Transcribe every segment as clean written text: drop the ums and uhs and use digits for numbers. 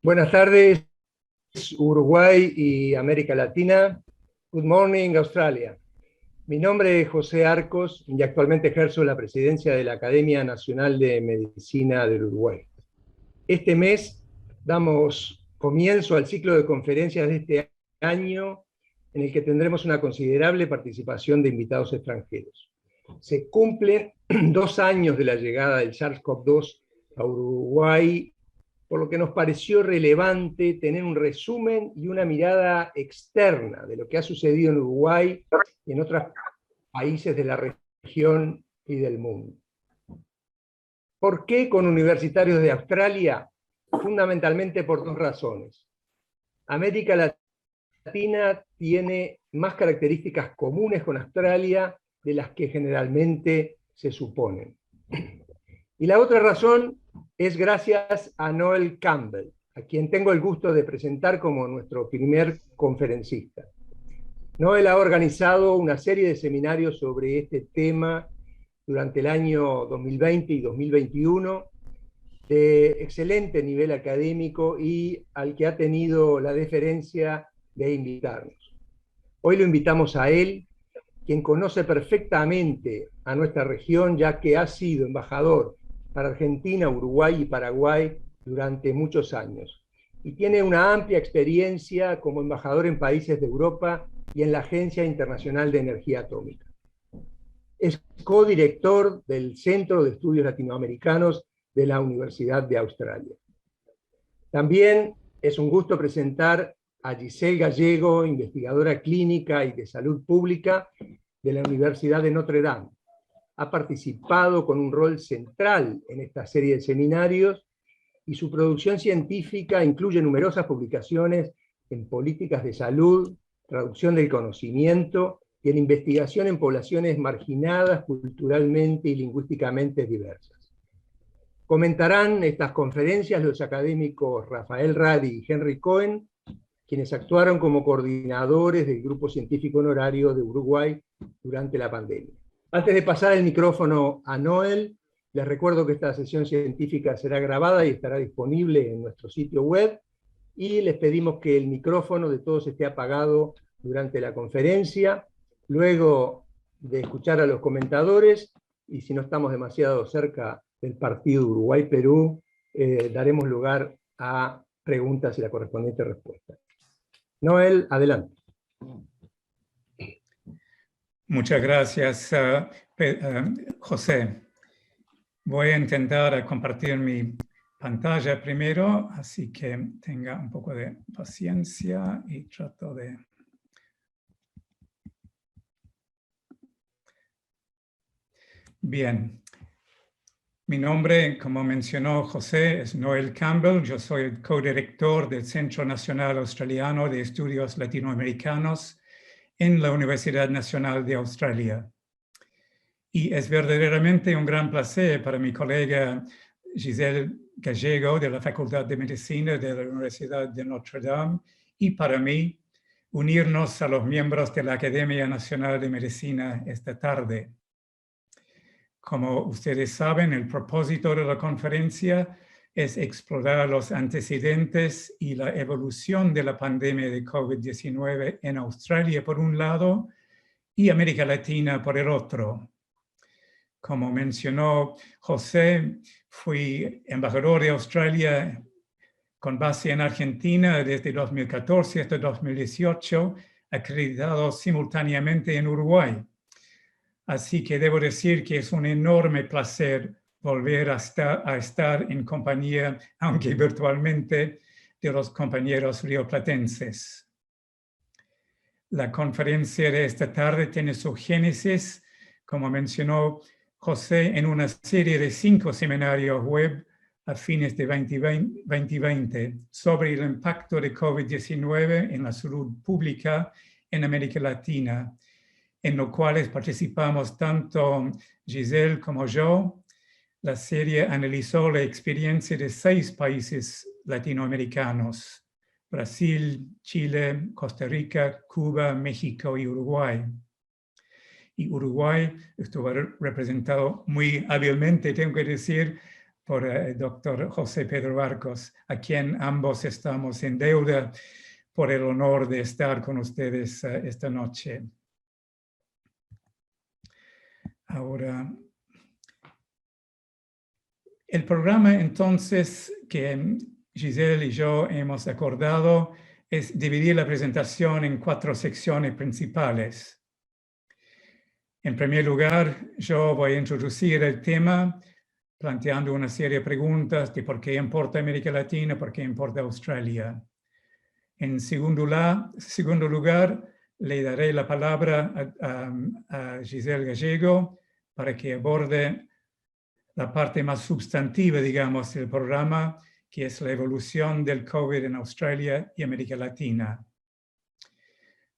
Buenas tardes, Uruguay y América Latina. Good morning, Australia. Mi nombre es José Arcos y actualmente ejerzo la presidencia de la Academia Nacional de Medicina del Uruguay. Este mes damos comienzo al ciclo de conferencias de este año, en el que tendremos una considerable participación de invitados extranjeros. Se cumplen 2 años de la llegada del SARS-CoV-2 a Uruguay, por lo que nos pareció relevante tener un resumen y una mirada externa de lo que ha sucedido en Uruguay y en otros países de la región y del mundo. ¿Por qué con universitarios de Australia? Fundamentalmente por 2 razones. América Latina tiene más características comunes con Australia de las que generalmente se suponen. Y la otra razón es gracias a Noel Campbell, a quien tengo el gusto de presentar como nuestro primer conferencista. Noel ha organizado una serie de seminarios sobre este tema durante el año 2020 y 2021, de excelente nivel académico y al que ha tenido la deferencia de invitarnos. Hoy lo invitamos a él, quien conoce perfectamente a nuestra región, ya que ha sido embajador para Argentina, Uruguay y Paraguay durante muchos años. Y tiene una amplia experiencia como embajador en países de Europa y en la Agencia Internacional de Energía Atómica. Es codirector del Centro de Estudios Latinoamericanos de la Universidad de Australia. También es un gusto presentar a Giselle Gallego, investigadora clínica y de salud pública de la Universidad de Notre Dame. Ha participado con un rol central en esta serie de seminarios y su producción científica incluye numerosas publicaciones en políticas de salud, traducción del conocimiento y en investigación en poblaciones marginadas culturalmente y lingüísticamente diversas. Comentarán estas conferencias los académicos Rafael Radi y Henry Cohen, quienes actuaron como coordinadores del Grupo Científico Honorario de Uruguay durante la pandemia. Antes de pasar el micrófono a Noel, les recuerdo que esta sesión científica será grabada y estará disponible en nuestro sitio web, y les pedimos que el micrófono de todos esté apagado durante la conferencia, luego de escuchar a los comentadores, y si no estamos demasiado cerca del partido Uruguay-Perú, daremos lugar a preguntas y la correspondiente respuesta. Noel, adelante. Muchas gracias, José. Voy a intentar compartir mi pantalla primero, así que tenga un poco de paciencia y trato de... Bien. Mi nombre, como mencionó José, es Noel Campbell. Yo soy el codirector del Centro Nacional Australiano de Estudios Latinoamericanos en la Universidad Nacional de Australia. Y es verdaderamente un gran placer para mi colega Giselle Gallego de la Facultad de Medicina de la Universidad de Notre Dame y para mí unirnos a los miembros de la Academia Nacional de Medicina esta tarde. Como ustedes saben, el propósito de la conferencia es explorar los antecedentes y la evolución de la pandemia de COVID-19 en Australia por un lado y América Latina por el otro. Como mencionó José, fui embajador de Australia con base en Argentina desde 2014 hasta 2018, acreditado simultáneamente en Uruguay. Así que debo decir que es un enorme placer volver a estar en compañía, aunque virtualmente, de los compañeros rioplatenses. La conferencia de esta tarde tiene su génesis, como mencionó José, en una serie de 5 seminarios web a fines de 2020 sobre el impacto de COVID-19 en la salud pública en América Latina, en los cuales participamos tanto Giselle como yo. La serie analizó la experiencia de 6 países latinoamericanos: Brasil, Chile, Costa Rica, Cuba, México y Uruguay. Y Uruguay estuvo representado muy hábilmente, tengo que decir, por el doctor José Pedro Arcos, a quien ambos estamos en deuda por el honor de estar con ustedes esta noche. Ahora, el programa entonces que Giselle y yo hemos acordado es dividir la presentación en 4 secciones principales. En primer lugar, yo voy a introducir el tema planteando una serie de preguntas de por qué importa América Latina, por qué importa Australia. En segundo lugar, le daré la palabra a Giselle Gallego para que aborde la parte más sustantiva, digamos, del programa, que es la evolución del COVID en Australia y América Latina.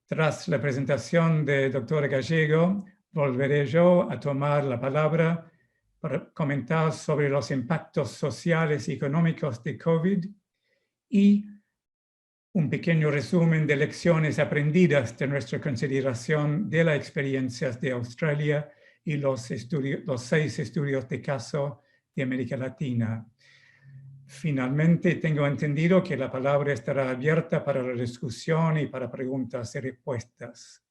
Tras la presentación del doctor Gallego, volveré yo a tomar la palabra para comentar sobre los impactos sociales y económicos de COVID y un pequeño resumen de lecciones aprendidas de nuestra consideración de las experiencias de Australia y los 6 estudios de caso de América Latina. Finalmente, tengo entendido que la palabra estará abierta para la discusión y para preguntas y respuestas.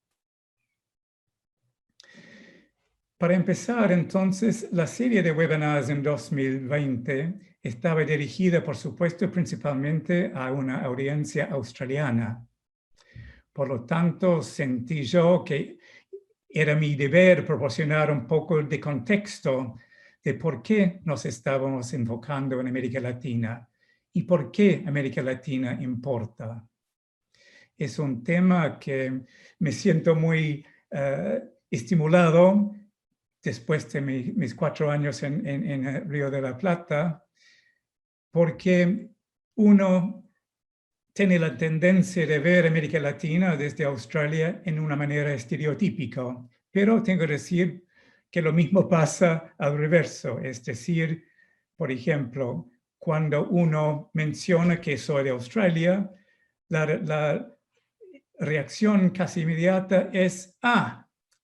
Para empezar, entonces, la serie de webinars en 2020 estaba dirigida, por supuesto, principalmente a una audiencia australiana. Por lo tanto, sentí yo que era mi deber proporcionar un poco de contexto de por qué nos estábamos enfocando en América Latina y por qué América Latina importa. Es un tema que me siento muy estimulado después de mis 4 años en Río de la Plata, porque uno tiene la tendencia de ver América Latina desde Australia en una manera estereotípica, pero tengo que decir que lo mismo pasa al reverso, es decir, por ejemplo, cuando uno menciona que soy de Australia, la reacción casi inmediata es,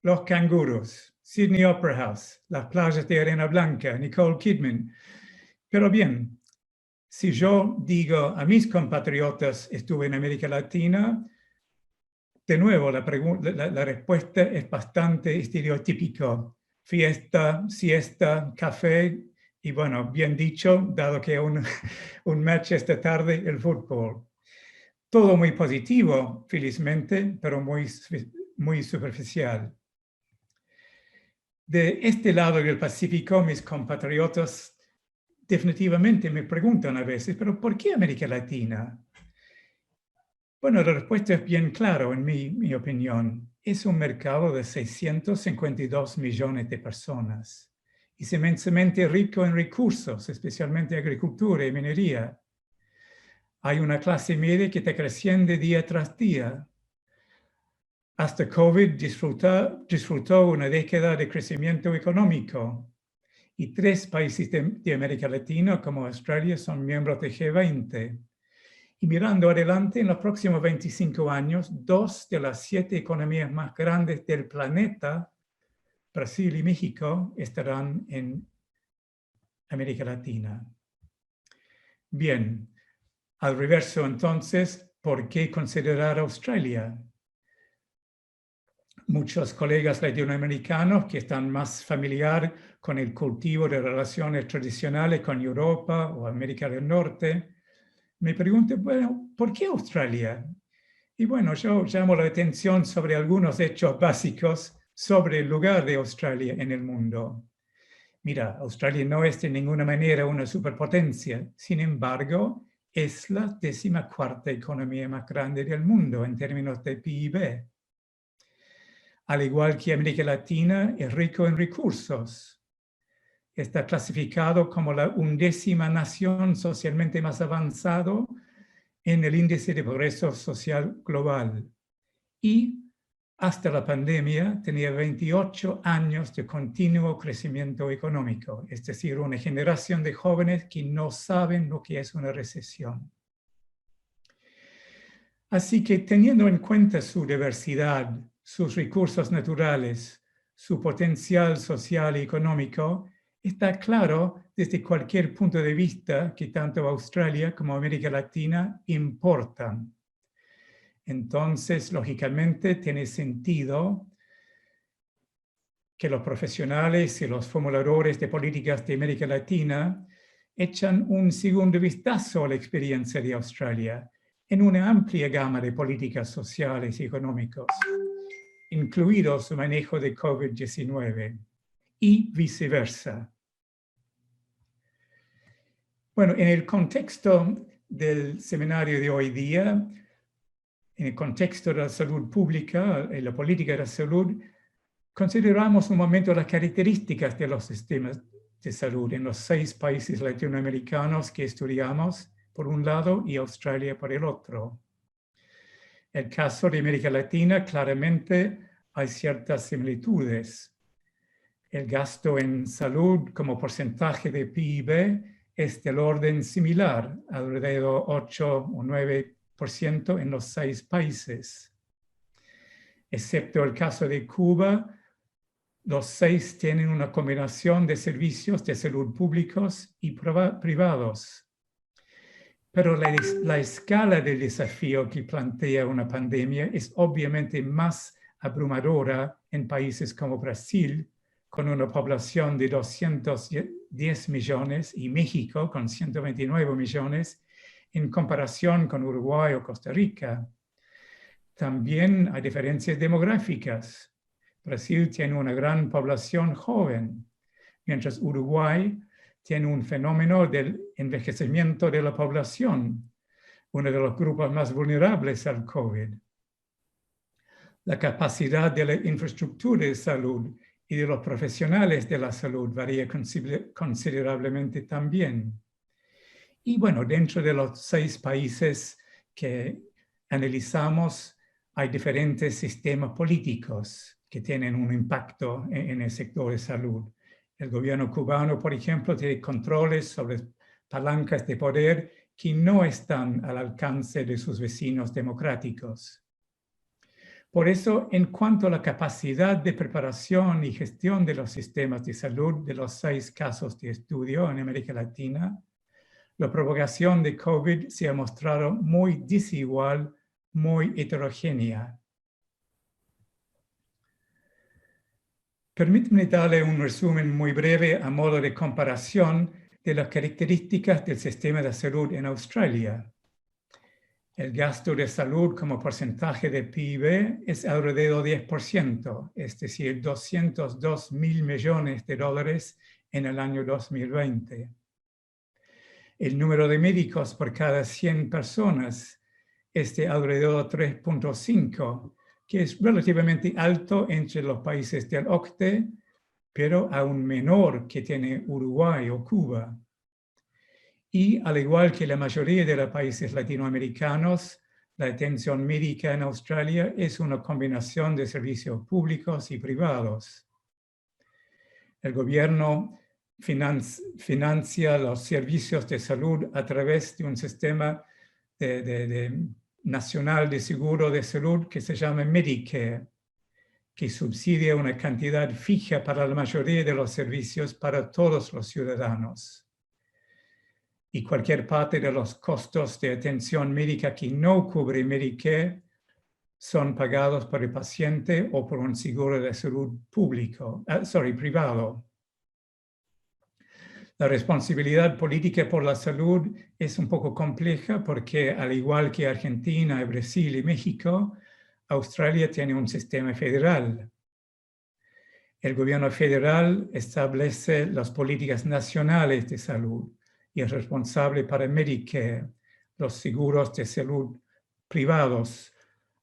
los canguros, Sydney Opera House, las playas de arena blanca, Nicole Kidman. Pero bien, si yo digo a mis compatriotas estuve en América Latina, de nuevo la respuesta es bastante estereotípica. Fiesta, siesta, café y bueno, bien dicho, dado que un match esta tarde, el fútbol. Todo muy positivo, felizmente, pero muy superficial. De este lado del Pacífico, mis compatriotas definitivamente me preguntan a veces, ¿pero por qué América Latina? Bueno, la respuesta es bien clara, en mi opinión. Es un mercado de 652 millones de personas, es inmensamente rico en recursos, especialmente agricultura y minería. Hay una clase media que está creciendo día tras día. Hasta COVID disfrutó una década de crecimiento económico. Y 3 países de América Latina, como Australia, son miembros de G20. Y mirando adelante, en los próximos 25 años, 2 de las 7 economías más grandes del planeta, Brasil y México, estarán en América Latina. Bien, al reverso entonces, ¿por qué considerar Australia? Muchos colegas latinoamericanos que están más familiares con el cultivo de relaciones tradicionales con Europa o América del Norte, me preguntan, bueno, ¿por qué Australia? Y bueno, yo llamo la atención sobre algunos hechos básicos sobre el lugar de Australia en el mundo. Mira, Australia no es de ninguna manera una superpotencia, sin embargo, es la 14ª economía más grande del mundo en términos de PIB. Al igual que América Latina, es rico en recursos. Está clasificado como la 11ª nación socialmente más avanzado en el índice de progreso social global. Y hasta la pandemia tenía 28 años de continuo crecimiento económico, es decir, una generación de jóvenes que no saben lo que es una recesión. Así que teniendo en cuenta su diversidad, sus recursos naturales, su potencial social y económico, está claro desde cualquier punto de vista que tanto Australia como América Latina importan. Entonces, lógicamente, tiene sentido que los profesionales y los formuladores de políticas de América Latina echan un segundo vistazo a la experiencia de Australia en una amplia gama de políticas sociales y económicas, incluidos el manejo de COVID-19 y viceversa. Bueno, en el contexto del seminario de hoy día, en el contexto de la salud pública y la política de la salud, consideramos un momento las características de los sistemas de salud en los 6 países latinoamericanos que estudiamos, por un lado, y Australia por el otro. En el caso de América Latina, claramente hay ciertas similitudes. El gasto en salud como porcentaje de PIB es del orden similar, alrededor 8 o 9% en los 6 países. Excepto el caso de Cuba, los 6 tienen una combinación de servicios de salud públicos y privados. Pero la escala del desafío que plantea una pandemia es obviamente más abrumadora en países como Brasil, con una población de 210 millones, y México, con 129 millones, en comparación con Uruguay o Costa Rica. También hay diferencias demográficas. Brasil tiene una gran población joven, mientras Uruguay tiene un fenómeno del envejecimiento de la población, uno de los grupos más vulnerables al COVID. La capacidad de la infraestructura de salud y de los profesionales de la salud varía considerablemente también. Y bueno, dentro de los 6 países que analizamos, hay diferentes sistemas políticos que tienen un impacto en el sector de salud. El gobierno cubano, por ejemplo, tiene controles sobre palancas de poder que no están al alcance de sus vecinos democráticos. Por eso, en cuanto a la capacidad de preparación y gestión de los sistemas de salud de los 6 casos de estudio en América Latina, la propagación de COVID se ha mostrado muy desigual, muy heterogénea. Permítanme darle un resumen muy breve a modo de comparación de las características del sistema de salud en Australia. El gasto de salud como porcentaje de PIB es alrededor de 10%, es decir, 202 mil millones de dólares en el año 2020. El número de médicos por cada 100 personas es de alrededor de 3.5, que es relativamente alto entre los países del OCDE, pero aún menor que tiene Uruguay o Cuba. Y al igual que la mayoría de los países latinoamericanos, la atención médica en Australia es una combinación de servicios públicos y privados. El gobierno financia los servicios de salud a través de un sistema nacional de seguro de salud que se llama Medicare, que subsidia una cantidad fija para la mayoría de los servicios para todos los ciudadanos. Y cualquier parte de los costos de atención médica que no cubre Medicare son pagados por el paciente o por un seguro de salud privado. La responsabilidad política por la salud es un poco compleja porque, al igual que Argentina, Brasil y México, Australia tiene un sistema federal. El gobierno federal establece las políticas nacionales de salud y es responsable para Medicare, los seguros de salud privados,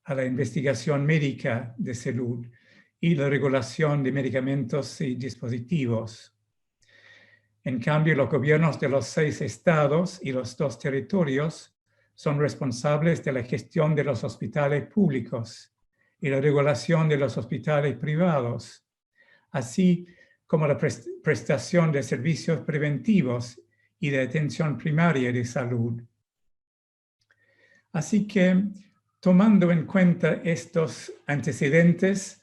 a la investigación médica de salud y la regulación de medicamentos y dispositivos. En cambio, los gobiernos de los 6 estados y los 2 territorios son responsables de la gestión de los hospitales públicos y la regulación de los hospitales privados, así como la prestación de servicios preventivos y de atención primaria de salud. Así que, tomando en cuenta estos antecedentes,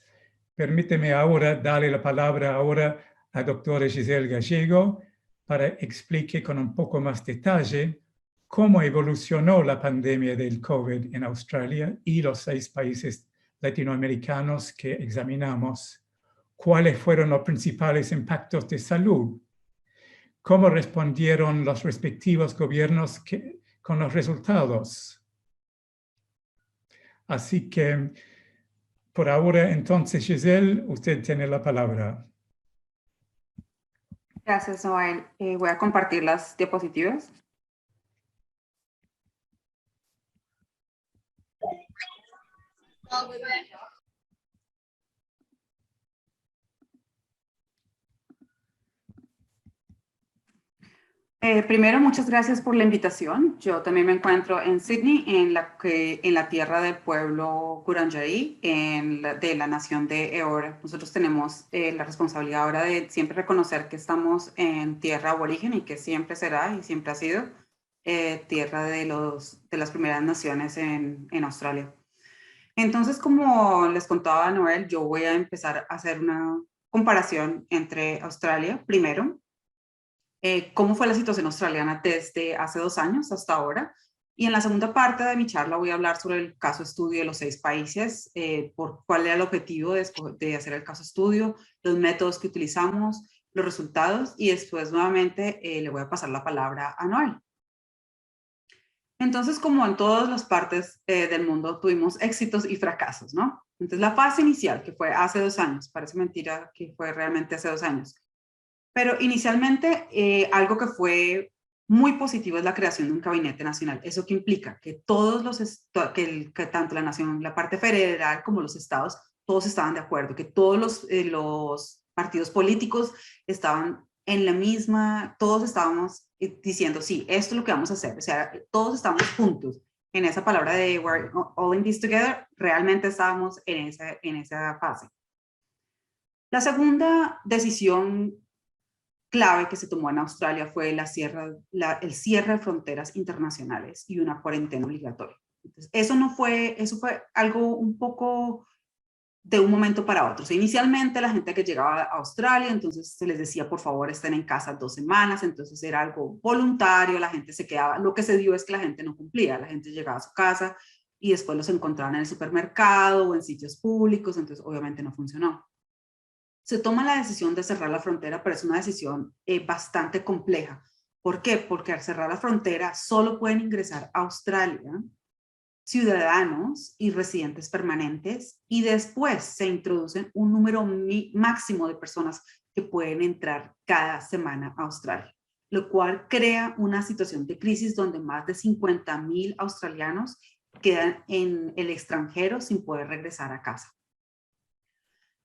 permíteme ahora darle la palabra a doctora Giselle Gallego para explique con un poco más detalle cómo evolucionó la pandemia del COVID en Australia y los 6 países latinoamericanos que examinamos, cuáles fueron los principales impactos de salud, cómo respondieron los respectivos gobiernos con los resultados. Así que, por ahora, entonces, Giselle, usted tiene la palabra. Gracias, Noel. Voy a compartir las diapositivas. Primero, muchas gracias por la invitación. Yo también me encuentro en Sydney, en la tierra del pueblo Wurundjeri, de la nación de Eora. Nosotros tenemos la responsabilidad ahora de siempre reconocer que estamos en tierra aborigen y que siempre será y siempre ha sido tierra de las primeras naciones en Australia. Entonces, como les contaba Noel, yo voy a empezar a hacer una comparación entre Australia primero. Cómo fue la situación australiana desde hace 2 años hasta ahora. Y en la segunda parte de mi charla voy a hablar sobre el caso estudio de los 6 países, por cuál era el objetivo de hacer el caso estudio, los métodos que utilizamos, los resultados, y después nuevamente le voy a pasar la palabra a Noel. Entonces, como en todas las partes del mundo, tuvimos éxitos y fracasos, ¿no? Entonces, la fase inicial, que fue hace 2 años, parece mentira que fue realmente hace 2 años, pero inicialmente algo que fue muy positivo es la creación de un gabinete nacional. ¿Eso qué implica? Que que tanto la nación, la parte federal como los estados, todos estaban de acuerdo, que todos los partidos políticos estaban en la misma, todos estábamos diciendo, sí, esto es lo que vamos a hacer. O sea, todos estábamos juntos. En esa palabra de we're all in this together, realmente estábamos en esa fase. La segunda decisión clave que se tomó en Australia fue el cierre de fronteras internacionales y una cuarentena obligatoria. Entonces, eso fue algo un poco de un momento para otro. O sea, inicialmente la gente que llegaba a Australia, entonces se les decía, por favor, estén en casa 2 semanas, entonces era algo voluntario, la gente se quedaba, lo que se dio es que la gente no cumplía, la gente llegaba a su casa y después los encontraban en el supermercado o en sitios públicos, entonces obviamente no funcionó. Se toma la decisión de cerrar la frontera, pero es una decisión bastante compleja. ¿Por qué? Porque al cerrar la frontera solo pueden ingresar a Australia ciudadanos y residentes permanentes y después se introducen un número máximo de personas que pueden entrar cada semana a Australia, lo cual crea una situación de crisis donde más de 50,000 australianos quedan en el extranjero sin poder regresar a casa.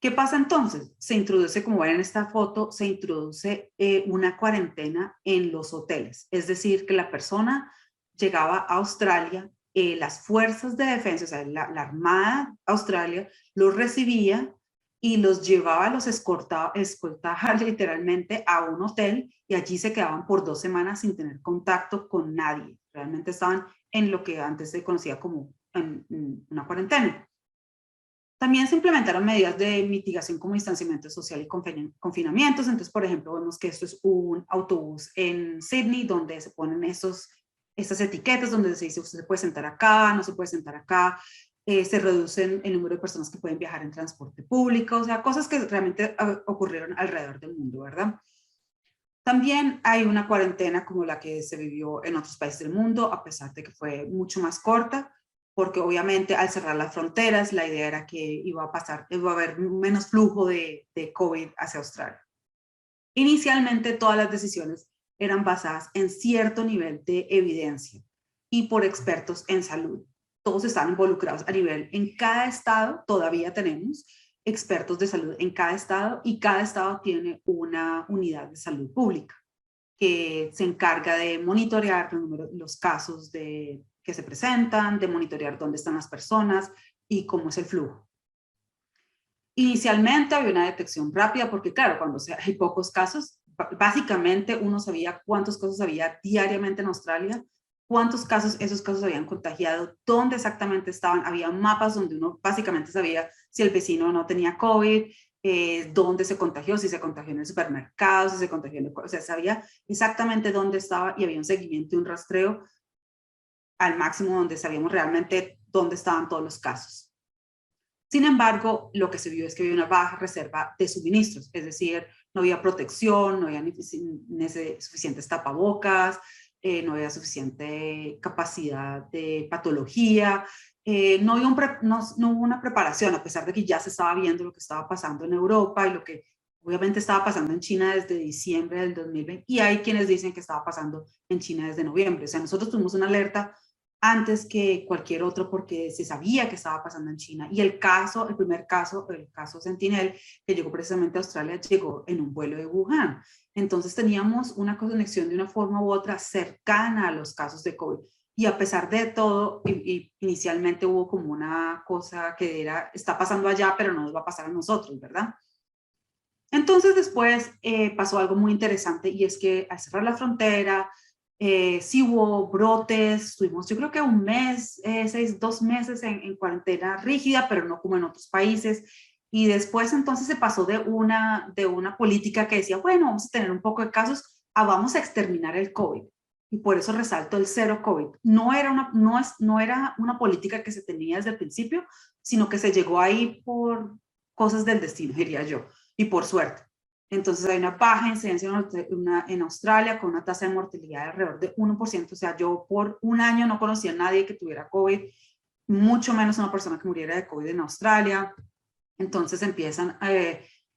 ¿Qué pasa entonces? Se introduce, como ven en esta foto, se introduce una cuarentena en los hoteles. Es decir, que la persona llegaba a Australia, las fuerzas de defensa, o sea, la Armada Australia, los recibía y los llevaba, los escoltaba literalmente a un hotel y allí se quedaban por 2 semanas sin tener contacto con nadie. Realmente estaban en lo que antes se conocía como una cuarentena. También se implementaron medidas de mitigación como distanciamiento social y confinamientos. Entonces, por ejemplo, vemos que esto es un autobús en Sydney donde se ponen estas etiquetas donde se dice usted se puede sentar acá, no se puede sentar acá. Se reducen el número de personas que pueden viajar en transporte público. O sea, cosas que realmente ocurrieron alrededor del mundo, ¿verdad? También hay una cuarentena como la que se vivió en otros países del mundo, a pesar de que fue mucho más corta, porque obviamente al cerrar las fronteras la idea era que iba a haber menos flujo de COVID hacia Australia. Inicialmente todas las decisiones eran basadas en cierto nivel de evidencia y por expertos en salud. Todos están involucrados a nivel, en cada estado todavía tenemos expertos de salud en cada estado y cada estado tiene una unidad de salud pública que se encarga de monitorear los casos que se presentan, de monitorear dónde están las personas y cómo es el flujo. Inicialmente había una detección rápida porque claro, cuando hay pocos casos, básicamente uno sabía cuántos casos había diariamente en Australia, cuántos casos esos casos habían contagiado, dónde exactamente estaban, había mapas donde uno básicamente sabía si el vecino no tenía COVID dónde se contagió, si se contagió en el supermercado, si se contagió en el... O sea, sabía exactamente dónde estaba y había un seguimiento y un rastreo al máximo donde sabíamos realmente dónde estaban todos los casos. Sin embargo, lo que se vio es que había una baja reserva de suministros, es decir, no había protección, no había suficientes tapabocas, no había suficiente capacidad de patología, no hubo una preparación, a pesar de que ya se estaba viendo lo que estaba pasando en Europa y lo que obviamente estaba pasando en China desde diciembre del 2020, y hay quienes dicen que estaba pasando en China desde noviembre. O sea, nosotros tuvimos una alerta antes que cualquier otro porque se sabía que estaba pasando en China. Y el primer caso, el caso Sentinel, que llegó precisamente a Australia, llegó en un vuelo de Wuhan. Entonces teníamos una conexión de una forma u otra cercana a los casos de COVID. Y a pesar de todo, inicialmente hubo como una cosa que era, está pasando allá, pero no nos va a pasar a nosotros, ¿verdad? Entonces después pasó algo muy interesante, y es que al cerrar la frontera, sí hubo brotes, estuvimos yo creo que un mes, 2 meses en cuarentena rígida, pero no como en otros países. Y después entonces se pasó de una política que decía, bueno, vamos a tener un poco de casos, a vamos a exterminar el COVID. Y por eso resalto el cero COVID. No era una política que se tenía desde el principio, sino que se llegó ahí por cosas del destino, diría yo, y por suerte. Entonces hay una baja incidencia en Australia con una tasa de mortalidad de alrededor de 1%. O sea, yo por un año no conocía a nadie que tuviera COVID, mucho menos una persona que muriera de COVID en Australia. Entonces empiezan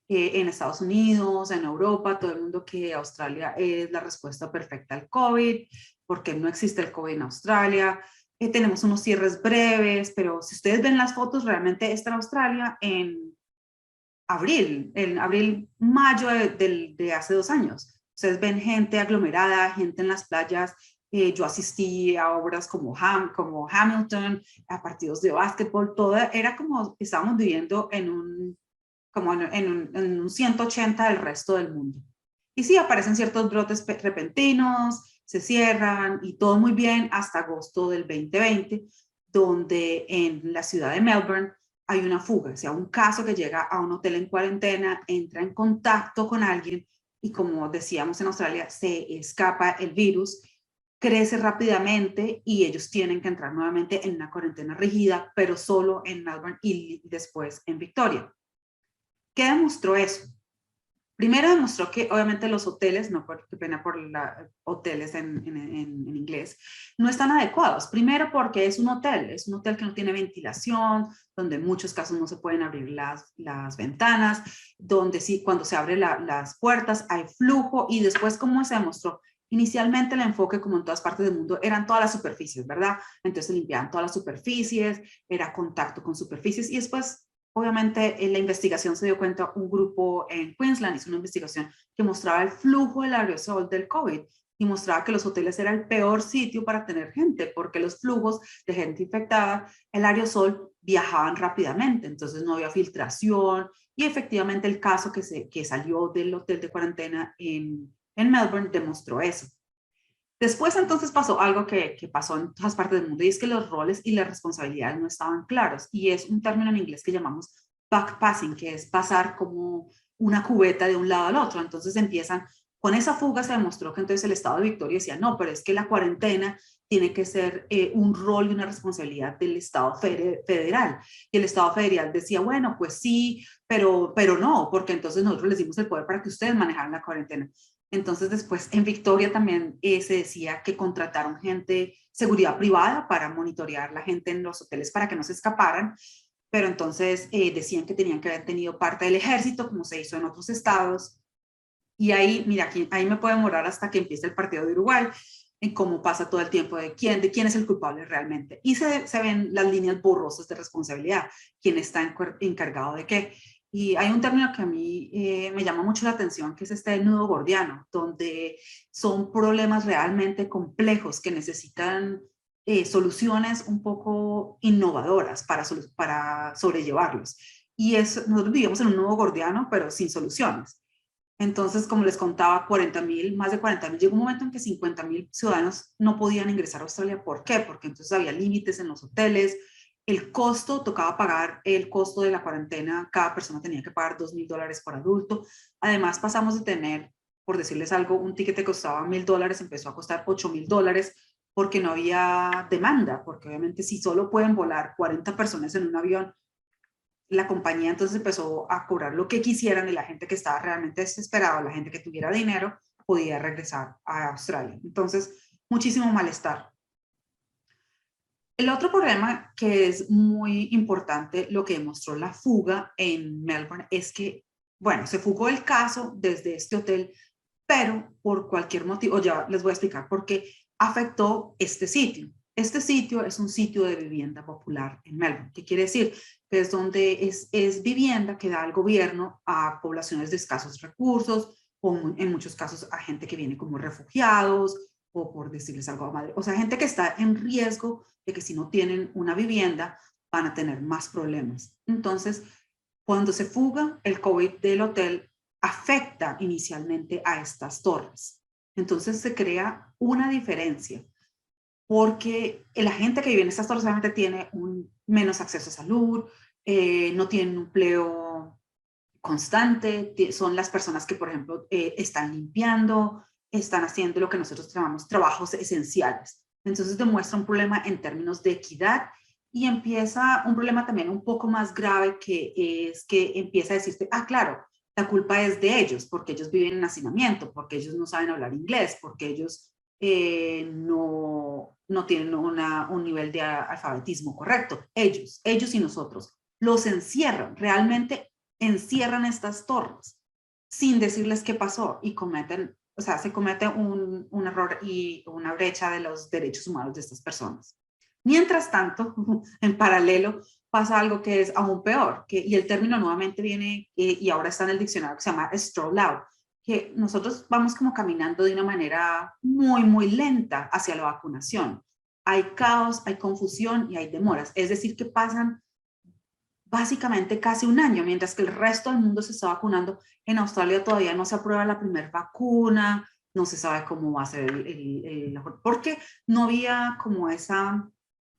en Estados Unidos, en Europa, todo el mundo que Australia es la respuesta perfecta al COVID, porque no existe el COVID en Australia. Tenemos unos cierres breves, pero si ustedes ven las fotos, realmente está en Australia en mayo de hace 2 años. Ustedes ven gente aglomerada, gente en las playas. Yo asistí a obras como Hamilton, a partidos de básquetbol, todo era como estábamos viviendo en un 180 del resto del mundo. Y sí, aparecen ciertos brotes repentinos, se cierran y todo muy bien hasta agosto del 2020, donde en la ciudad de Melbourne hay una fuga, o sea, un caso que llega a un hotel en cuarentena, entra en contacto con alguien y, como decíamos en Australia, se escapa el virus, crece rápidamente y ellos tienen que entrar nuevamente en una cuarentena rígida, pero solo en Melbourne y después en Victoria. ¿Qué demostró eso? Primero demostró que obviamente los hoteles, qué pena por hoteles en inglés, no están adecuados. Primero porque es un hotel que no tiene ventilación, donde en muchos casos no se pueden abrir las ventanas, donde sí, cuando se abren las puertas hay flujo. Y después, ¿cómo se demostró? Inicialmente el enfoque, como en todas partes del mundo, eran todas las superficies, ¿verdad? Entonces se limpiaban todas las superficies, era contacto con superficies, y después obviamente en la investigación se dio cuenta, un grupo en Queensland hizo una investigación que mostraba el flujo del aerosol del COVID y mostraba que los hoteles era el peor sitio para tener gente, porque los flujos de gente infectada, el aerosol viajaban rápidamente, entonces no había filtración. Y efectivamente el caso que salió del hotel de cuarentena en Melbourne demostró eso. Después entonces pasó algo que pasó en todas partes del mundo, y es que los roles y las responsabilidades no estaban claros, y es un término en inglés que llamamos backpassing, que es pasar como una cubeta de un lado al otro. Entonces empiezan, con esa fuga se demostró que entonces el Estado de Victoria decía, no, pero es que la cuarentena tiene que ser un rol y una responsabilidad del Estado federal. Y el Estado federal decía, bueno, pues sí, pero no, porque entonces nosotros les dimos el poder para que ustedes manejaran la cuarentena. Entonces después en Victoria también se decía que contrataron seguridad privada para monitorear la gente en los hoteles para que no se escaparan, pero entonces decían que tenían que haber tenido parte del ejército, como se hizo en otros estados. Y ahí, mira, ahí me puede demorar hasta que empiece el partido de Uruguay, en cómo pasa todo el tiempo de quién es el culpable realmente. Y se ven las líneas borrosas de responsabilidad, quién está encargado de qué. Y hay un término que a mí me llama mucho la atención, que es este nudo gordiano, donde son problemas realmente complejos que necesitan soluciones un poco innovadoras para sobrellevarlos. Y nosotros vivimos en un nudo gordiano, pero sin soluciones. Entonces, como les contaba, más de 40.000, llegó un momento en que 50.000 ciudadanos no podían ingresar a Australia. ¿Por qué? Porque entonces había límites en los hoteles, El costo, tocaba pagar el costo de la cuarentena, cada persona tenía que pagar $2,000 por adulto. Además pasamos de tener, por decirles algo, un ticket que costaba $1,000, empezó a costar $8,000 porque no había demanda, porque obviamente si solo pueden volar 40 personas en un avión, la compañía entonces empezó a cobrar lo que quisieran y la gente que estaba realmente desesperada, la gente que tuviera dinero, podía regresar a Australia. Entonces, muchísimo malestar. El otro problema que es muy importante, lo que demostró la fuga en Melbourne, es que, bueno, se fugó el caso desde este hotel, pero por cualquier motivo, ya les voy a explicar por qué afectó este sitio. Este sitio es un sitio de vivienda popular en Melbourne. ¿Qué quiere decir? Que es donde es vivienda que da el gobierno a poblaciones de escasos recursos, o en muchos casos a gente que viene como refugiados, o por decirles algo a madre, o sea, gente que está en riesgo de que si no tienen una vivienda van a tener más problemas. Entonces, cuando se fuga el COVID del hotel, afecta inicialmente a estas torres. Entonces se crea una diferencia, porque la gente que vive en estas torres obviamente tiene menos acceso a salud, no tienen un empleo constante, son las personas que, por ejemplo, están limpiando, están haciendo lo que nosotros llamamos trabajos esenciales. Entonces demuestra un problema en términos de equidad y empieza un problema también un poco más grave, que es que empieza a decirte, ah, claro, la culpa es de ellos, porque ellos viven en hacinamiento, porque ellos no saben hablar inglés, porque ellos no tienen un nivel de alfabetismo correcto. Ellos y nosotros los encierran, realmente encierran estas torres sin decirles qué pasó y cometen, o sea, se comete un error y una brecha de los derechos humanos de estas personas. Mientras tanto, en paralelo, pasa algo que es aún peor, y el término nuevamente viene, y ahora está en el diccionario, que se llama stroll out, que nosotros vamos como caminando de una manera muy, muy lenta hacia la vacunación. Hay caos, hay confusión y hay demoras. Es decir, que pasan básicamente casi un año, mientras que el resto del mundo se está vacunando. En Australia todavía no se aprueba la primera vacuna, no se sabe cómo va a ser porque no había como esa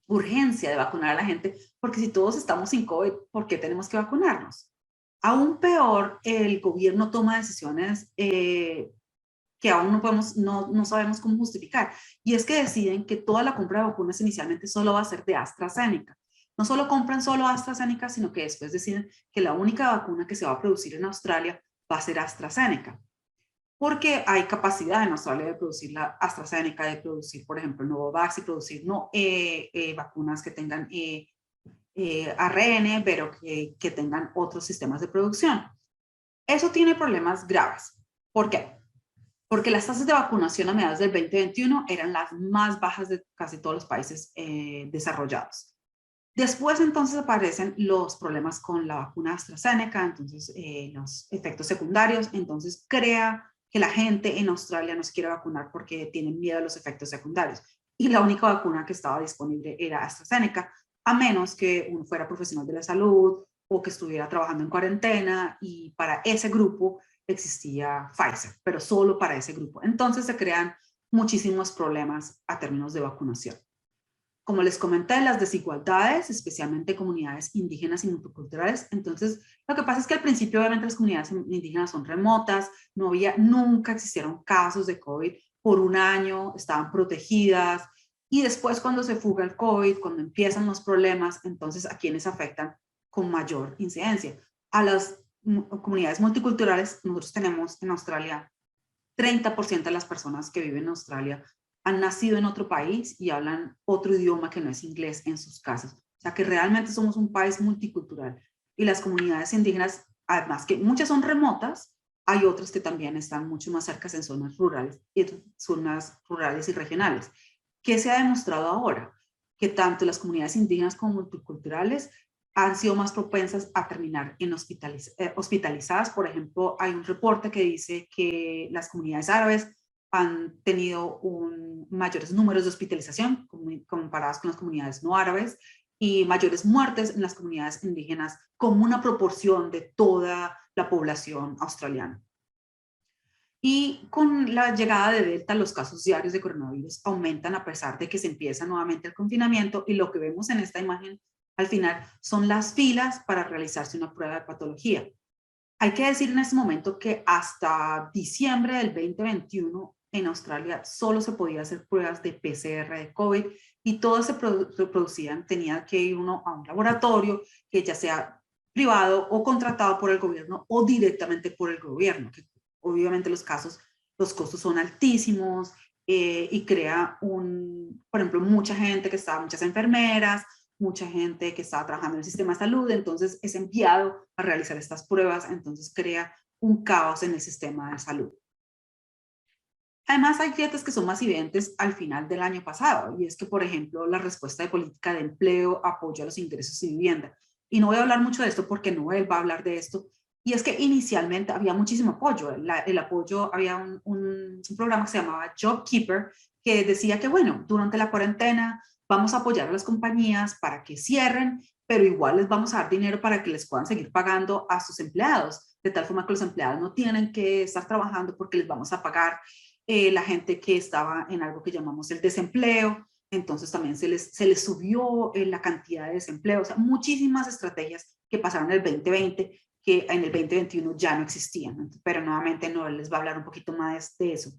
urgencia de vacunar a la gente, porque si todos estamos sin COVID, ¿por qué tenemos que vacunarnos? Aún peor, el gobierno toma decisiones que aún no sabemos cómo justificar. Y es que deciden que toda la compra de vacunas inicialmente solo va a ser de AstraZeneca. No solo compran solo AstraZeneca, sino que después deciden que la única vacuna que se va a producir en Australia va a ser AstraZeneca. Porque hay capacidad en Australia de producir la AstraZeneca, de producir, por ejemplo, Novavax y producir vacunas que tengan ARN, pero que tengan otros sistemas de producción. Eso tiene problemas graves. ¿Por qué? Porque las tasas de vacunación a mediados del 2021 eran las más bajas de casi todos los países desarrollados. Después entonces aparecen los problemas con la vacuna AstraZeneca, entonces los efectos secundarios, entonces crea que la gente en Australia no se quiere vacunar porque tienen miedo a los efectos secundarios. Y la única vacuna que estaba disponible era AstraZeneca, a menos que uno fuera profesional de la salud o que estuviera trabajando en cuarentena, y para ese grupo existía Pfizer, pero solo para ese grupo. Entonces se crean muchísimos problemas a términos de vacunación. Como les comenté, las desigualdades, especialmente comunidades indígenas y multiculturales. Entonces, lo que pasa es que al principio, obviamente, las comunidades indígenas son remotas, nunca existieron casos de COVID por un año, estaban protegidas. Y después, cuando se fuga el COVID, cuando empiezan los problemas, entonces, ¿a quiénes afectan con mayor incidencia? A las comunidades multiculturales. Nosotros tenemos en Australia 30% de las personas que viven en Australia han nacido en otro país y hablan otro idioma que no es inglés en sus casas. O sea que realmente somos un país multicultural. Y las comunidades indígenas, además que muchas son remotas, hay otras que también están mucho más cerca en zonas rurales y regionales. ¿Qué se ha demostrado ahora? Que tanto las comunidades indígenas como multiculturales han sido más propensas a terminar en hospitalizadas. Por ejemplo, hay un reporte que dice que las comunidades árabes han tenido mayores números de hospitalización comparadas con las comunidades no árabes, y mayores muertes en las comunidades indígenas como una proporción de toda la población australiana. Y con la llegada de Delta, los casos diarios de coronavirus aumentan a pesar de que se empieza nuevamente el confinamiento, y lo que vemos en esta imagen al final son las filas para realizarse una prueba de patología. Hay que decir en este momento que hasta diciembre del 2021 en Australia solo se podía hacer pruebas de PCR de COVID y todas se producían, tenía que ir uno a un laboratorio que ya sea privado o contratado por el gobierno o directamente por el gobierno, que obviamente los costos son altísimos y crea por ejemplo, muchas enfermeras, mucha gente que estaba trabajando en el sistema de salud, entonces es enviado a realizar estas pruebas, entonces crea un caos en el sistema de salud. Además, hay grietas que son más evidentes al final del año pasado, y es que, por ejemplo, la respuesta de política de empleo, apoyo a los ingresos y vivienda. Y no voy a hablar mucho de esto porque Noel va a hablar de esto, y es que inicialmente había muchísimo apoyo. El apoyo, había un programa que se llamaba JobKeeper, que decía que, bueno, durante la cuarentena vamos a apoyar a las compañías para que cierren, pero igual les vamos a dar dinero para que les puedan seguir pagando a sus empleados, de tal forma que los empleados no tienen que estar trabajando porque les vamos a pagar la gente que estaba en algo que llamamos el desempleo. Entonces también se les subió la cantidad de desempleo. O sea, muchísimas estrategias que pasaron en el 2020 que en el 2021 ya no existían. Pero nuevamente Noel les va a hablar un poquito más de eso.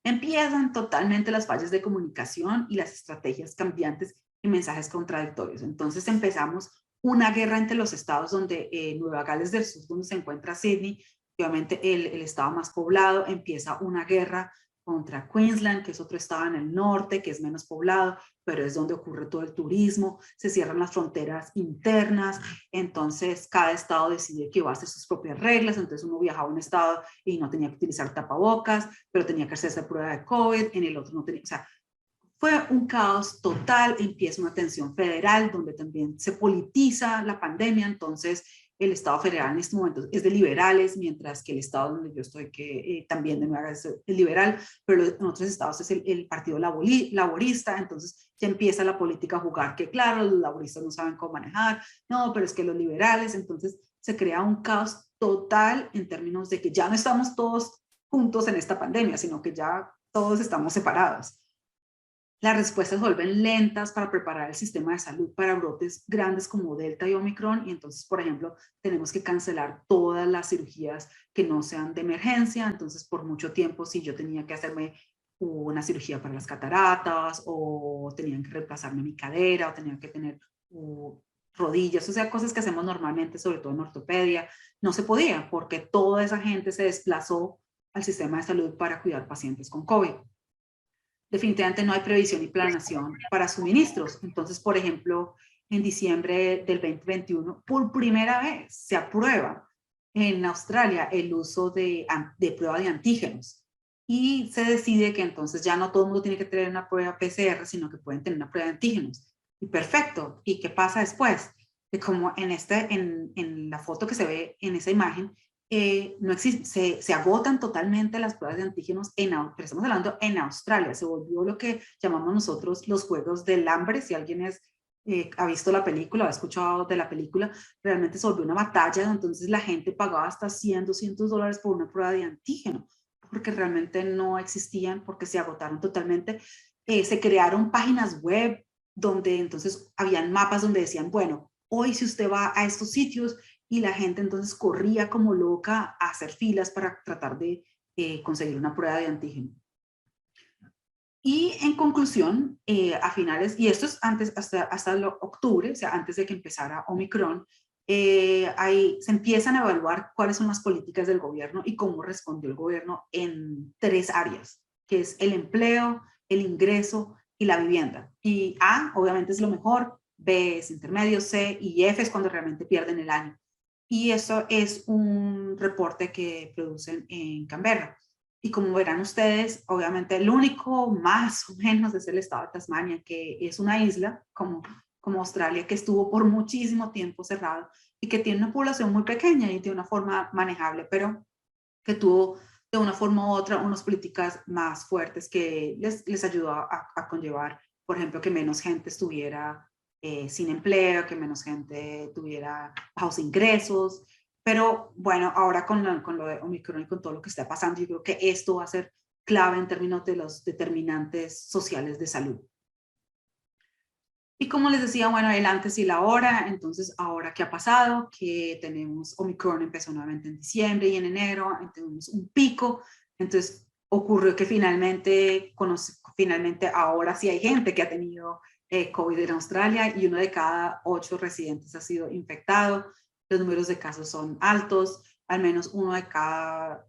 Empiezan totalmente las fallas de comunicación y las estrategias cambiantes y mensajes contradictorios. Entonces empezamos una guerra entre los estados donde Nueva Gales del Sur, donde se encuentra Sydney, obviamente el estado más poblado, empieza una guerra contra Queensland, que es otro estado en el norte, que es menos poblado, pero es donde ocurre todo el turismo, se cierran las fronteras internas, entonces cada estado decide que va a hacer sus propias reglas, entonces uno viajaba a un estado y no tenía que utilizar tapabocas, pero tenía que hacerse prueba de COVID, en el otro no tenía, o sea, fue un caos total, empieza una tensión federal donde también se politiza la pandemia, entonces el Estado federal en este momento es de liberales, mientras que el Estado donde yo estoy, que también de nuevo es liberal, pero en otros estados es el Partido Laborista, entonces ya empieza la política a jugar, que claro, los laboristas no saben cómo manejar, no, pero es que los liberales, entonces se crea un caos total en términos de que ya no estamos todos juntos en esta pandemia, sino que ya todos estamos separados. Las respuestas se vuelven lentas para preparar el sistema de salud para brotes grandes como Delta y Omicron, y entonces, por ejemplo, tenemos que cancelar todas las cirugías que no sean de emergencia. Entonces, por mucho tiempo, si yo tenía que hacerme una cirugía para las cataratas, o tenían que reemplazarme mi cadera, o tenía que tener rodillas, o sea, cosas que hacemos normalmente, sobre todo en ortopedia, no se podía porque toda esa gente se desplazó al sistema de salud para cuidar pacientes con COVID. Definitivamente no hay previsión y planeación para suministros. Entonces, por ejemplo, en diciembre del 2021, por primera vez se aprueba en Australia el uso de prueba de antígenos. Y se decide que entonces ya no todo el mundo tiene que tener una prueba PCR, sino que pueden tener una prueba de antígenos. Y perfecto. ¿Y qué pasa después? Que como en la foto que se ve en esa imagen, no existe, se agotan totalmente las pruebas de antígenos, pero estamos hablando en Australia, se volvió lo que llamamos nosotros los juegos del hambre. Si alguien ha visto la película, ha escuchado de la película, realmente se volvió una batalla, entonces la gente pagaba hasta $100-200 por una prueba de antígeno, porque realmente no existían, porque se agotaron totalmente. Se crearon páginas web donde entonces habían mapas donde decían, bueno, hoy si usted va a estos sitios, y la gente entonces corría como loca a hacer filas para tratar de conseguir una prueba de antígeno. Y en conclusión, a finales, y esto es hasta octubre, o sea, antes de que empezara Omicron, se empiezan a evaluar cuáles son las políticas del gobierno y cómo respondió el gobierno en 3 áreas, que es el empleo, el ingreso y la vivienda. Y A, obviamente, es lo mejor, B es intermedio, C y F es cuando realmente pierden el año. Y eso es un reporte que producen en Canberra. Y como verán ustedes, obviamente el único más o menos es el estado de Tasmania, que es una isla como Australia, que estuvo por muchísimo tiempo cerrado y que tiene una población muy pequeña y de una forma manejable, pero que tuvo de una forma u otra unas políticas más fuertes que les ayudó a conllevar, por ejemplo, que menos gente estuviera sin empleo, que menos gente tuviera bajos ingresos. Pero bueno, ahora con lo de Omicron y con todo lo que está pasando, yo creo que esto va a ser clave en términos de los determinantes sociales de salud. Y como les decía, bueno, el antes y la ahora. Entonces, ahora qué ha pasado, que tenemos Omicron, empezó nuevamente en diciembre y en enero, tenemos un pico. Entonces ocurrió que finalmente ahora sí hay gente que ha tenido COVID en Australia, y 1 de cada 8 residentes ha sido infectado. Los números de casos son altos, al menos 1 de cada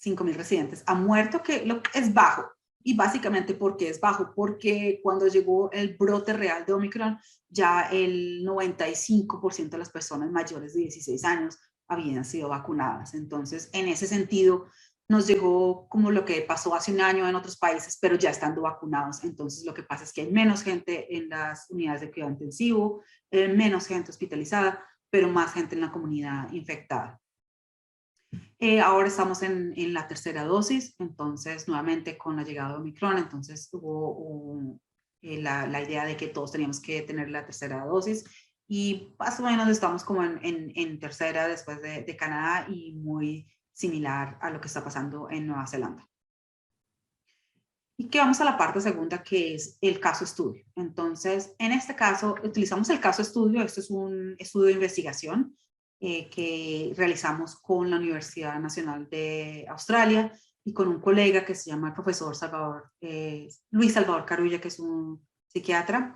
5.000 residentes ha muerto, que es bajo. Y básicamente, ¿por qué es bajo? Porque cuando llegó el brote real de Omicron, ya el 95% de las personas mayores de 16 años habían sido vacunadas. Entonces, en ese sentido, nos llegó como lo que pasó hace un año en otros países, pero ya estando vacunados. Entonces, lo que pasa es que hay menos gente en las unidades de cuidado intensivo, menos gente hospitalizada, pero más gente en la comunidad infectada. Ahora estamos en la tercera dosis, entonces nuevamente con la llegada de Omicron, entonces hubo la idea de que todos teníamos que tener la tercera dosis, y más o menos estamos como en tercera después de Canadá, y muy similar a lo que está pasando en Nueva Zelanda. Y que vamos a la parte segunda, que es el caso estudio. Entonces, en este caso, utilizamos el caso estudio. Esto es un estudio de investigación que realizamos con la Universidad Nacional de Australia y con un colega que se llama el profesor Luis Salvador Carulla, que es un psiquiatra,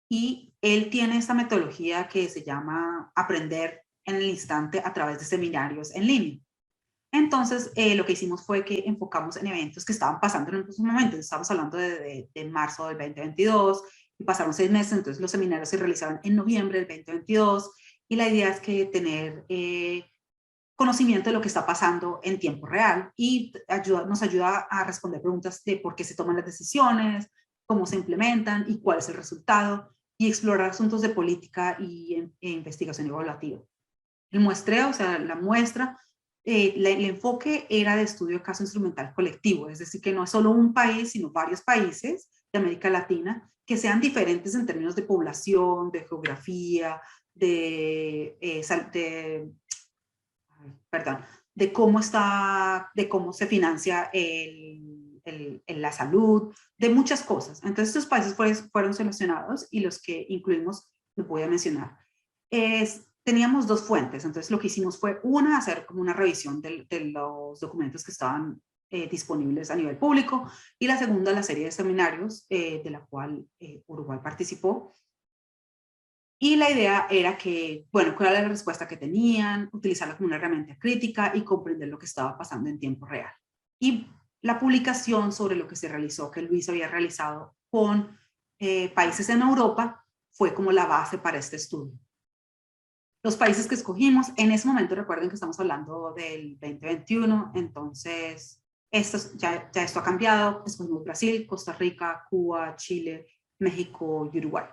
y él tiene esta metodología que se llama aprender en el instante a través de seminarios en línea. Entonces, lo que hicimos fue que enfocamos en eventos que estaban pasando en esos momentos. Estamos hablando de marzo del 2022, y pasaron 6 meses, entonces los seminarios se realizaron en noviembre del 2022, y la idea es que tener conocimiento de lo que está pasando en tiempo real, y nos ayuda a responder preguntas de por qué se toman las decisiones, cómo se implementan y cuál es el resultado, y explorar asuntos de política e investigación evaluativa. El muestreo, o sea, la muestra, el enfoque era de estudio de caso instrumental colectivo, es decir, que no es solo un país, sino varios países de América Latina que sean diferentes en términos de población, de geografía, de cómo se financia la salud, de muchas cosas. Entonces, estos países fueron seleccionados, y los que incluimos, los voy a mencionar. Teníamos 2 fuentes, entonces lo que hicimos fue hacer como una revisión de los documentos que estaban disponibles a nivel público, y la segunda, la serie de seminarios de la cual Uruguay participó. Y la idea era que, bueno, cuál era la respuesta que tenían, utilizarla como una herramienta crítica y comprender lo que estaba pasando en tiempo real. Y la publicación sobre lo que se realizó, que Luis había realizado con países en Europa, fue como la base para este estudio. Los países que escogimos, en ese momento recuerden que estamos hablando del 2021, entonces ya esto ha cambiado. Escogimos Brasil, Costa Rica, Cuba, Chile, México y Uruguay.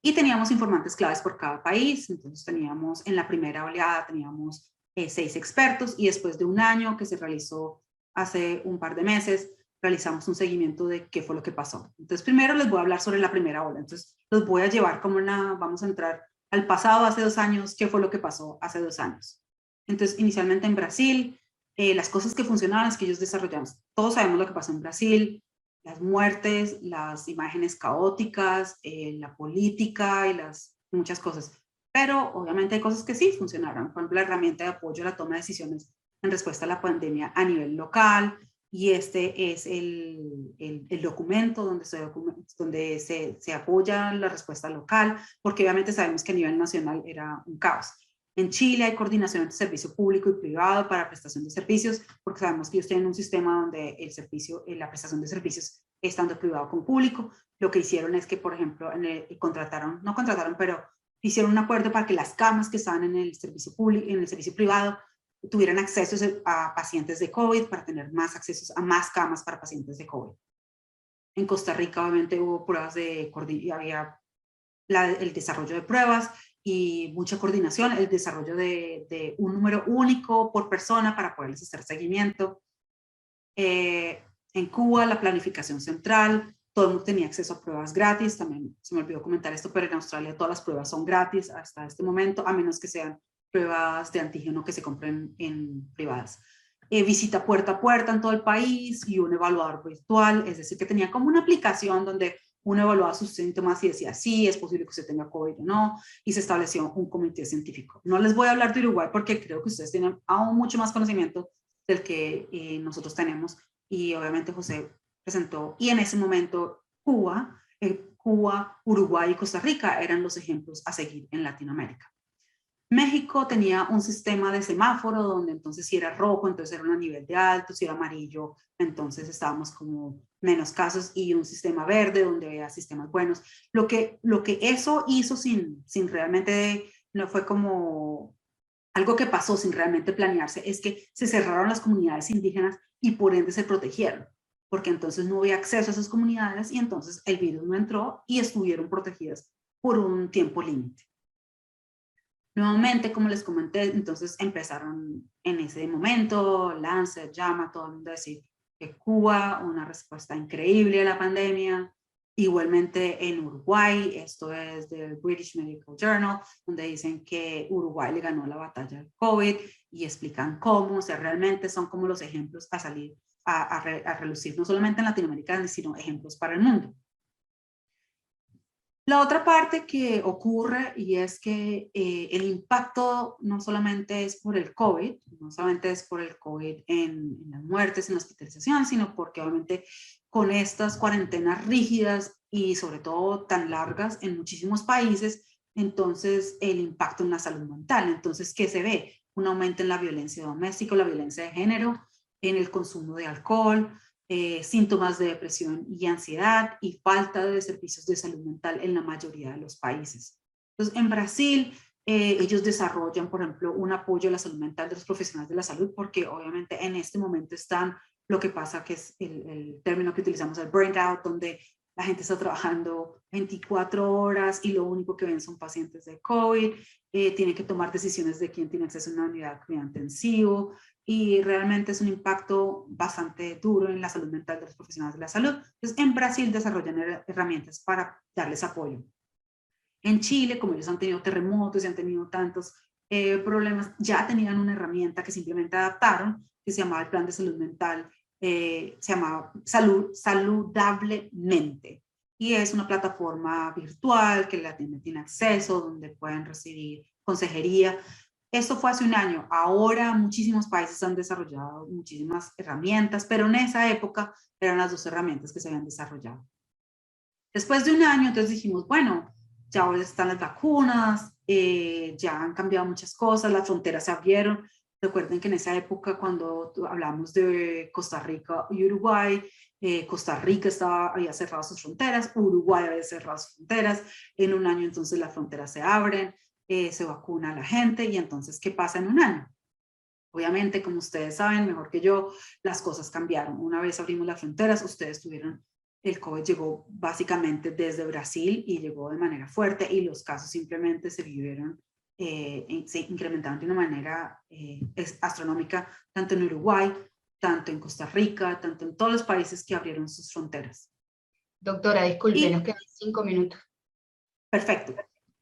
Y teníamos informantes claves por cada país. Entonces teníamos, en la primera oleada teníamos 6 expertos, y después de un año que se realizó hace un par de meses, realizamos un seguimiento de qué fue lo que pasó. Entonces primero les voy a hablar sobre la primera ola. Entonces los voy a llevar vamos a entrar al pasado, hace 2 años, qué fue lo que pasó hace 2 años. Entonces, inicialmente en Brasil, las cosas que funcionaban es que ellos desarrollaron, todos sabemos lo que pasó en Brasil, las muertes, las imágenes caóticas, la política y muchas cosas. Pero obviamente hay cosas que sí funcionaron. Por ejemplo, la herramienta de apoyo a la toma de decisiones en respuesta a la pandemia a nivel local, y este es el documento donde se apoya la respuesta local, porque obviamente sabemos que a nivel nacional era un caos. En Chile hay coordinación entre servicio público y privado para prestación de servicios, porque sabemos que ellos tienen un sistema donde la prestación de servicios es tanto privado como público. Lo que hicieron es que, por ejemplo, pero hicieron un acuerdo para que las camas que estaban en el servicio público, en el servicio privado, tuvieran acceso a pacientes de COVID, para tener más accesos a más camas para pacientes de COVID. En Costa Rica, obviamente, hubo pruebas había el desarrollo de pruebas y mucha coordinación, el desarrollo de un número único por persona para poderles hacer seguimiento. En Cuba, la planificación central, todo el mundo tenía acceso a pruebas gratis. También se me olvidó comentar esto, pero en Australia todas las pruebas son gratis hasta este momento, a menos que sean pruebas de antígeno que se compren en privadas. Visita puerta a puerta en todo el país y un evaluador virtual, es decir, que tenía como una aplicación donde uno evaluaba sus síntomas y decía, sí, es posible que usted tenga COVID o no, y se estableció un comité científico. No les voy a hablar de Uruguay porque creo que ustedes tienen aún mucho más conocimiento del que nosotros tenemos, y obviamente José presentó, y en ese momento Cuba, Uruguay y Costa Rica eran los ejemplos a seguir en Latinoamérica. México tenía un sistema de semáforo donde entonces si era rojo, entonces era un nivel de alto, si era amarillo, entonces estábamos como menos casos, y un sistema verde donde había sistemas buenos. Lo que eso hizo sin realmente, no fue como algo que pasó sin realmente planearse, es que se cerraron las comunidades indígenas y por ende se protegieron, porque entonces no había acceso a esas comunidades y entonces el virus no entró y estuvieron protegidas por un tiempo límite. Nuevamente, como les comenté, entonces empezaron en ese momento, Lancet, JAMA, todo el mundo a decir que Cuba, una respuesta increíble a la pandemia. Igualmente en Uruguay, esto es del British Medical Journal, donde dicen que Uruguay le ganó la batalla al COVID y explican cómo, o sea, realmente son como los ejemplos a salir a relucir, no solamente en Latinoamérica, sino ejemplos para el mundo. La otra parte que ocurre, y es que el impacto no solamente es por el COVID, no solamente es por el COVID en las muertes, en la hospitalización, sino porque obviamente con estas cuarentenas rígidas y sobre todo tan largas en muchísimos países, entonces el impacto en la salud mental. Entonces, ¿qué se ve? Un aumento en la violencia doméstica, la violencia de género, en el consumo de alcohol, síntomas de depresión y ansiedad, y falta de servicios de salud mental en la mayoría de los países. Entonces, en Brasil, ellos desarrollan, por ejemplo, un apoyo a la salud mental de los profesionales de la salud, porque obviamente en este momento están, lo que pasa que es el término que utilizamos, el burnout, donde la gente está trabajando 24 horas y lo único que ven son pacientes de COVID, tienen que tomar decisiones de quién tiene acceso a una unidad de cuidado intensivo, y realmente es un impacto bastante duro en la salud mental de los profesionales de la salud. Entonces, en Brasil desarrollan herramientas para darles apoyo. En Chile, como ellos han tenido terremotos y han tenido tantos problemas, ya tenían una herramienta que simplemente adaptaron, que se llamaba el Plan de Salud Mental, se llamaba Saludablemente. Y es una plataforma virtual que la tiene acceso, donde pueden recibir consejería. Esto fue hace un año. Ahora muchísimos países han desarrollado muchísimas herramientas, pero en esa época eran las dos herramientas que se habían desarrollado. Después de un año, entonces dijimos, bueno, ya ahora están las vacunas, ya han cambiado muchas cosas, las fronteras se abrieron. Recuerden que en esa época, cuando hablamos de Costa Rica y Uruguay, Costa Rica había cerrado sus fronteras, Uruguay había cerrado sus fronteras. En un año entonces las fronteras se abren, se vacuna a la gente, y entonces, ¿qué pasa en un año? Obviamente, como ustedes saben mejor que yo, las cosas cambiaron. Una vez abrimos las fronteras, ustedes tuvieron, el COVID llegó básicamente desde Brasil y llegó de manera fuerte, y los casos simplemente se vivieron, se incrementaron de una manera astronómica, tanto en Uruguay, tanto en Costa Rica, tanto en todos los países que abrieron sus fronteras. Doctora, disculpe, nos quedan 5 minutos. Perfecto.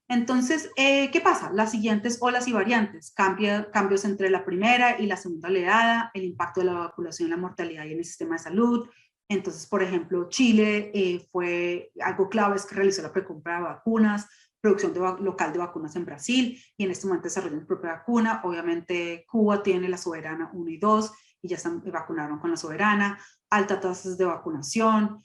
Entonces, ¿qué pasa? Las siguientes olas y variantes, cambios entre la primera y la segunda oleada, el impacto de la vacunación en la mortalidad y en el sistema de salud. Entonces, por ejemplo, Chile fue algo clave, es que realizó la precompra de vacunas, producción local de vacunas en Brasil, y en este momento desarrollan su propia vacuna. Obviamente, Cuba tiene la Soberana 1 y 2, y ya vacunaron con la Soberana, altas tasas de vacunación.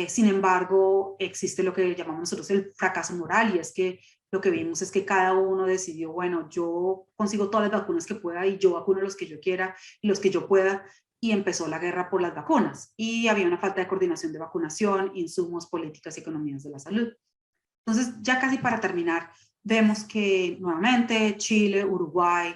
Sin embargo, existe lo que llamamos nosotros el fracaso moral, y es que lo que vimos es que cada uno decidió, bueno, yo consigo todas las vacunas que pueda y yo vacuno los que yo quiera y los que yo pueda, y empezó la guerra por las vacunas, y había una falta de coordinación de vacunación, insumos, políticas y economías de la salud. Entonces, ya casi para terminar, vemos que nuevamente Chile, Uruguay,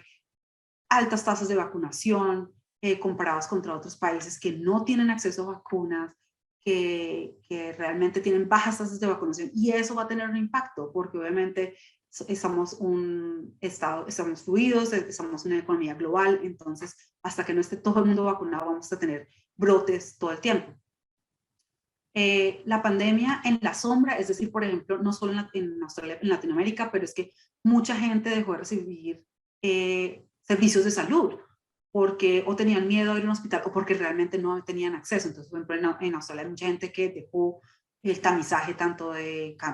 altas tasas de vacunación comparadas contra otros países que no tienen acceso a vacunas, que realmente tienen bajas tasas de vacunación, y eso va a tener un impacto, porque obviamente somos un estado, estamos fluidos, somos una economía global, entonces hasta que no esté todo el mundo vacunado vamos a tener brotes todo el tiempo. La pandemia en la sombra, es decir, por ejemplo, no solo en Australia, en Latinoamérica, pero es que mucha gente dejó de recibir servicios de salud, porque o tenían miedo a ir a un hospital o porque realmente no tenían acceso. Entonces, por ejemplo, en Australia hay mucha gente que dejó el tamizaje tanto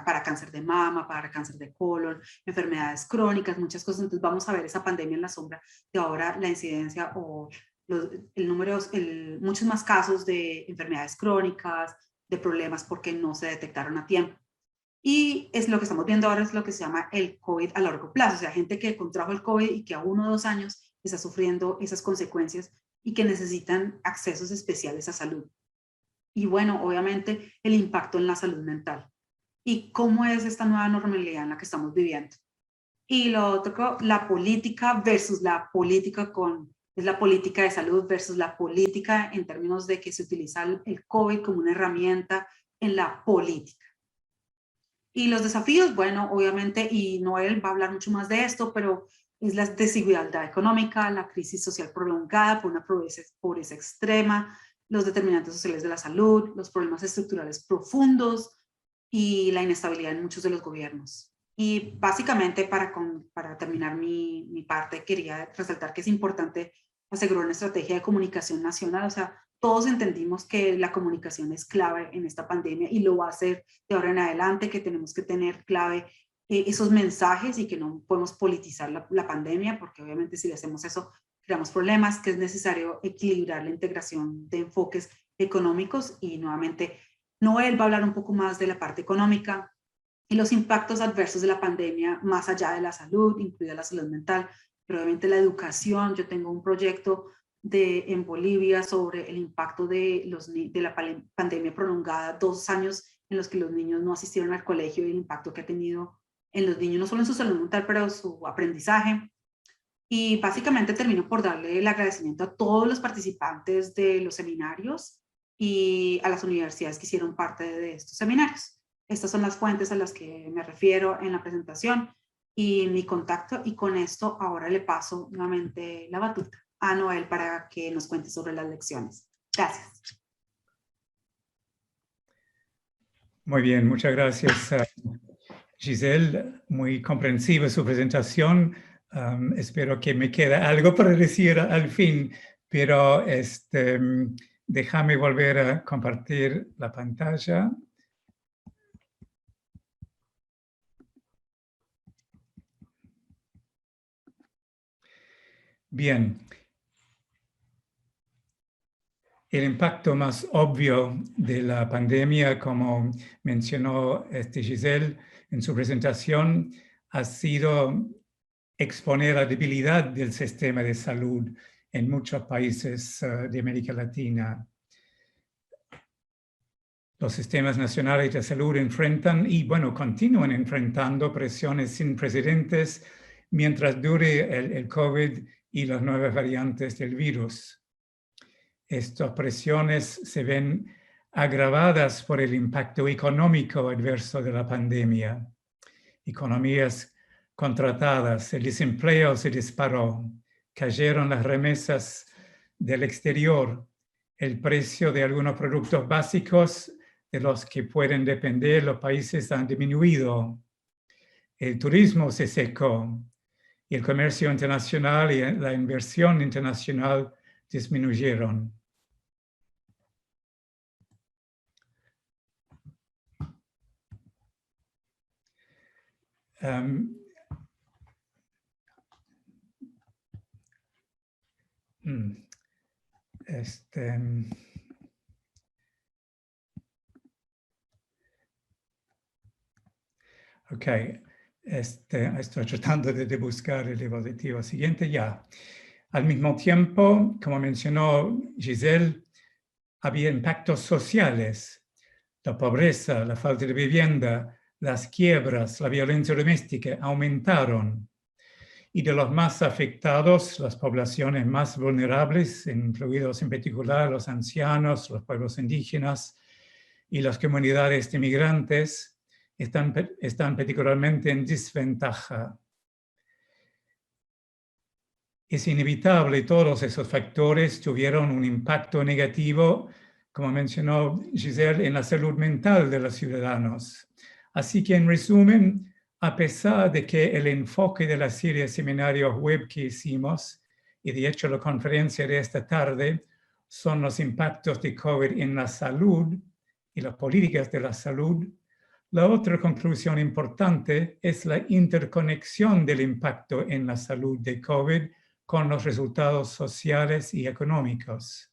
para cáncer de mama, para cáncer de colon, enfermedades crónicas, muchas cosas. Entonces vamos a ver esa pandemia en la sombra de ahora la incidencia o muchos más casos de enfermedades crónicas, de problemas porque no se detectaron a tiempo. Y es lo que estamos viendo ahora, es lo que se llama el COVID a largo plazo, o sea, gente que contrajo el COVID y que a 1 o 2 años está sufriendo esas consecuencias y que necesitan accesos especiales a salud. Y bueno, obviamente el impacto en la salud mental. ¿Y cómo es esta nueva normalidad en la que estamos viviendo? Y lo otro, la política versus la política es la política de salud versus la política en términos de que se utiliza el COVID como una herramienta en la política. Y los desafíos, bueno, obviamente, y Noel va a hablar mucho más de esto, pero es la desigualdad económica, la crisis social prolongada por una pobreza extrema, los determinantes sociales de la salud, los problemas estructurales profundos y la inestabilidad en muchos de los gobiernos. Y básicamente para terminar mi parte, quería resaltar que es importante asegurar una estrategia de comunicación nacional. O sea, todos entendimos que la comunicación es clave en esta pandemia y lo va a ser de ahora en adelante, que tenemos que tener clave esos mensajes y que no podemos politizar la pandemia, porque obviamente si le hacemos eso, creamos problemas, que es necesario equilibrar la integración de enfoques económicos. Y nuevamente, Noel va a hablar un poco más de la parte económica y los impactos adversos de la pandemia más allá de la salud, incluida la salud mental, pero obviamente la educación. Yo tengo un proyecto en Bolivia sobre el impacto de la pandemia prolongada, 2 años en los que los niños no asistieron al colegio y el impacto que ha tenido en los niños, no solo en su salud mental, pero su aprendizaje. Y básicamente termino por darle el agradecimiento a todos los participantes de los seminarios y a las universidades que hicieron parte de estos seminarios. Estas son las fuentes a las que me refiero en la presentación y mi contacto, y con esto ahora le paso nuevamente la batuta a Noel para que nos cuente sobre las lecciones. Gracias. Muy bien, muchas gracias, Giselle. Muy comprensiva su presentación. Espero que me quede algo para decir al fin, pero déjame volver a compartir la pantalla. Bien. El impacto más obvio de la pandemia, como mencionó Giselle en su presentación, ha sido exponer la debilidad del sistema de salud en muchos países de América Latina. Los sistemas nacionales de salud enfrentan y, bueno, continúan enfrentando presiones sin precedentes mientras dure el COVID y las nuevas variantes del virus. Estas presiones se ven agravadas por el impacto económico adverso de la pandemia. Economías contratadas, el desempleo se disparó, cayeron las remesas del exterior, el precio de algunos productos básicos de los que pueden depender los países han disminuido, el turismo se secó y el comercio internacional y la inversión internacional disminuyeron. Ok, estoy tratando de buscar el diapositiva siguiente ya. Al mismo tiempo, como mencionó Giselle, había impactos sociales, la pobreza, la falta de vivienda, las quiebras, la violencia doméstica aumentaron. Y de los más afectados, las poblaciones más vulnerables, incluidos en particular los ancianos, los pueblos indígenas y las comunidades de migrantes, están particularmente en desventaja. Es inevitable, todos esos factores tuvieron un impacto negativo, como mencionó Giselle, en la salud mental de los ciudadanos. Así que, en resumen, a pesar de que el enfoque de la serie de seminarios web que hicimos, y de hecho la conferencia de esta tarde, son los impactos de COVID en la salud, y las políticas de la salud, la otra conclusión importante es la interconexión del impacto en la salud de COVID con los resultados sociales y económicos.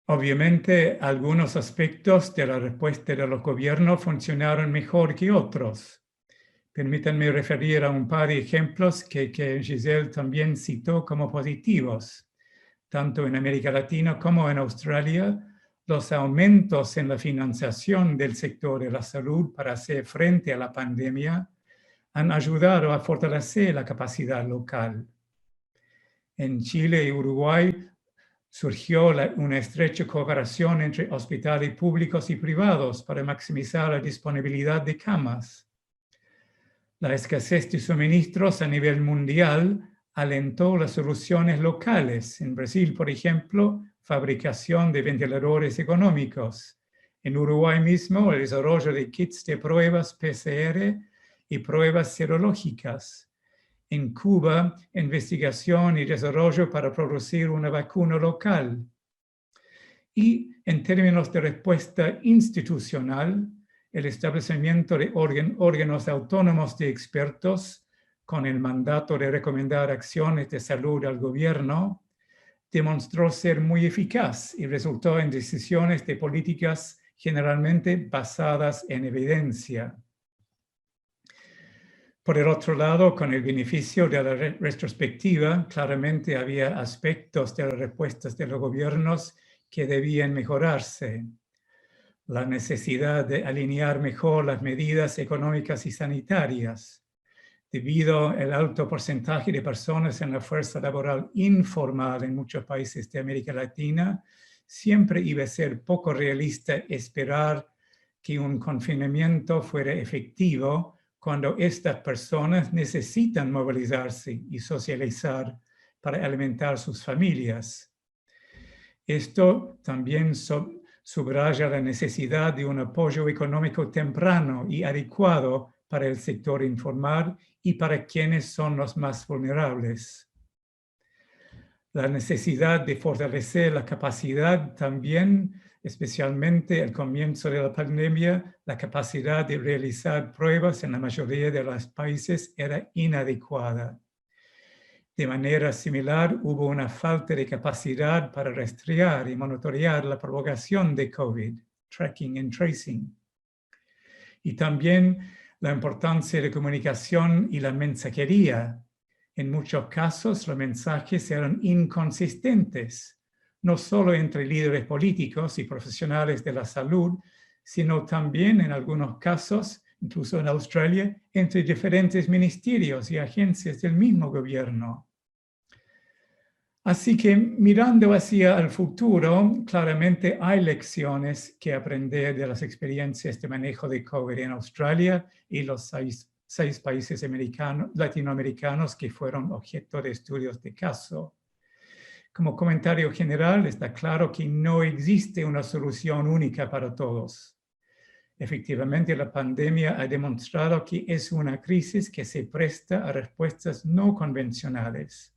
Obviamente, algunos aspectos de la respuesta de los gobiernos funcionaron mejor que otros. Permítanme referir a un par de ejemplos que Giselle también citó como positivos. Tanto en América Latina como en Australia, los aumentos en la financiación del sector de la salud para hacer frente a la pandemia han ayudado a fortalecer la capacidad local. En Chile y Uruguay surgió una estrecha cooperación entre hospitales públicos y privados para maximizar la disponibilidad de camas. La escasez de suministros a nivel mundial alentó las soluciones locales. En Brasil, por ejemplo, fabricación de ventiladores económicos. En Uruguay mismo, el desarrollo de kits de pruebas PCR y pruebas serológicas. En Cuba, investigación y desarrollo para producir una vacuna local. Y en términos de respuesta institucional, el establecimiento de órganos autónomos de expertos con el mandato de recomendar acciones de salud al gobierno demostró ser muy eficaz y resultó en decisiones de políticas generalmente basadas en evidencia. Por el otro lado, con el beneficio de la retrospectiva, claramente había aspectos de las respuestas de los gobiernos que debían mejorarse. La necesidad de alinear mejor las medidas económicas y sanitarias. Debido al alto porcentaje de personas en la fuerza laboral informal en muchos países de América Latina, siempre iba a ser poco realista esperar que un confinamiento fuera efectivo cuando estas personas necesitan movilizarse y socializar para alimentar sus familias. Esto también subraya la necesidad de un apoyo económico temprano y adecuado para el sector informal y para quienes son los más vulnerables. La necesidad de fortalecer la capacidad también, especialmente al comienzo de la pandemia, la capacidad de realizar pruebas en la mayoría de los países era inadecuada. De manera similar, hubo una falta de capacidad para rastrear y monitorear la propagación de COVID, tracking and tracing. Y también la importancia de comunicación y la mensajería. En muchos casos, los mensajes eran inconsistentes, no solo entre líderes políticos y profesionales de la salud, sino también en algunos casos, incluso en Australia, entre diferentes ministerios y agencias del mismo gobierno. Así que mirando hacia el futuro, claramente hay lecciones que aprender de las experiencias de manejo de COVID en Australia y los seis países latinoamericanos que fueron objeto de estudios de caso. Como comentario general, está claro que no existe una solución única para todos. Efectivamente, la pandemia ha demostrado que es una crisis que se presta a respuestas no convencionales.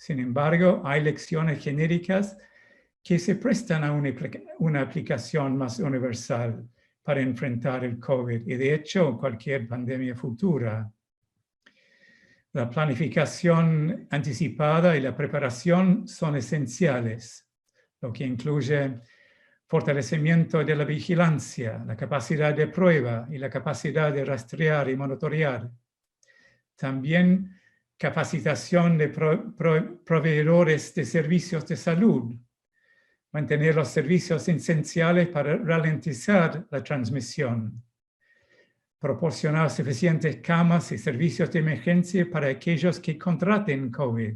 Sin embargo, hay lecciones genéricas que se prestan a una aplicación más universal para enfrentar el COVID y, de hecho, cualquier pandemia futura. La planificación anticipada y la preparación son esenciales, lo que incluye fortalecimiento de la vigilancia, la capacidad de prueba y la capacidad de rastrear y monitorear. También capacitación de proveedores de servicios de salud, mantener los servicios esenciales para ralentizar la transmisión, proporcionar suficientes camas y servicios de emergencia para aquellos que contraten COVID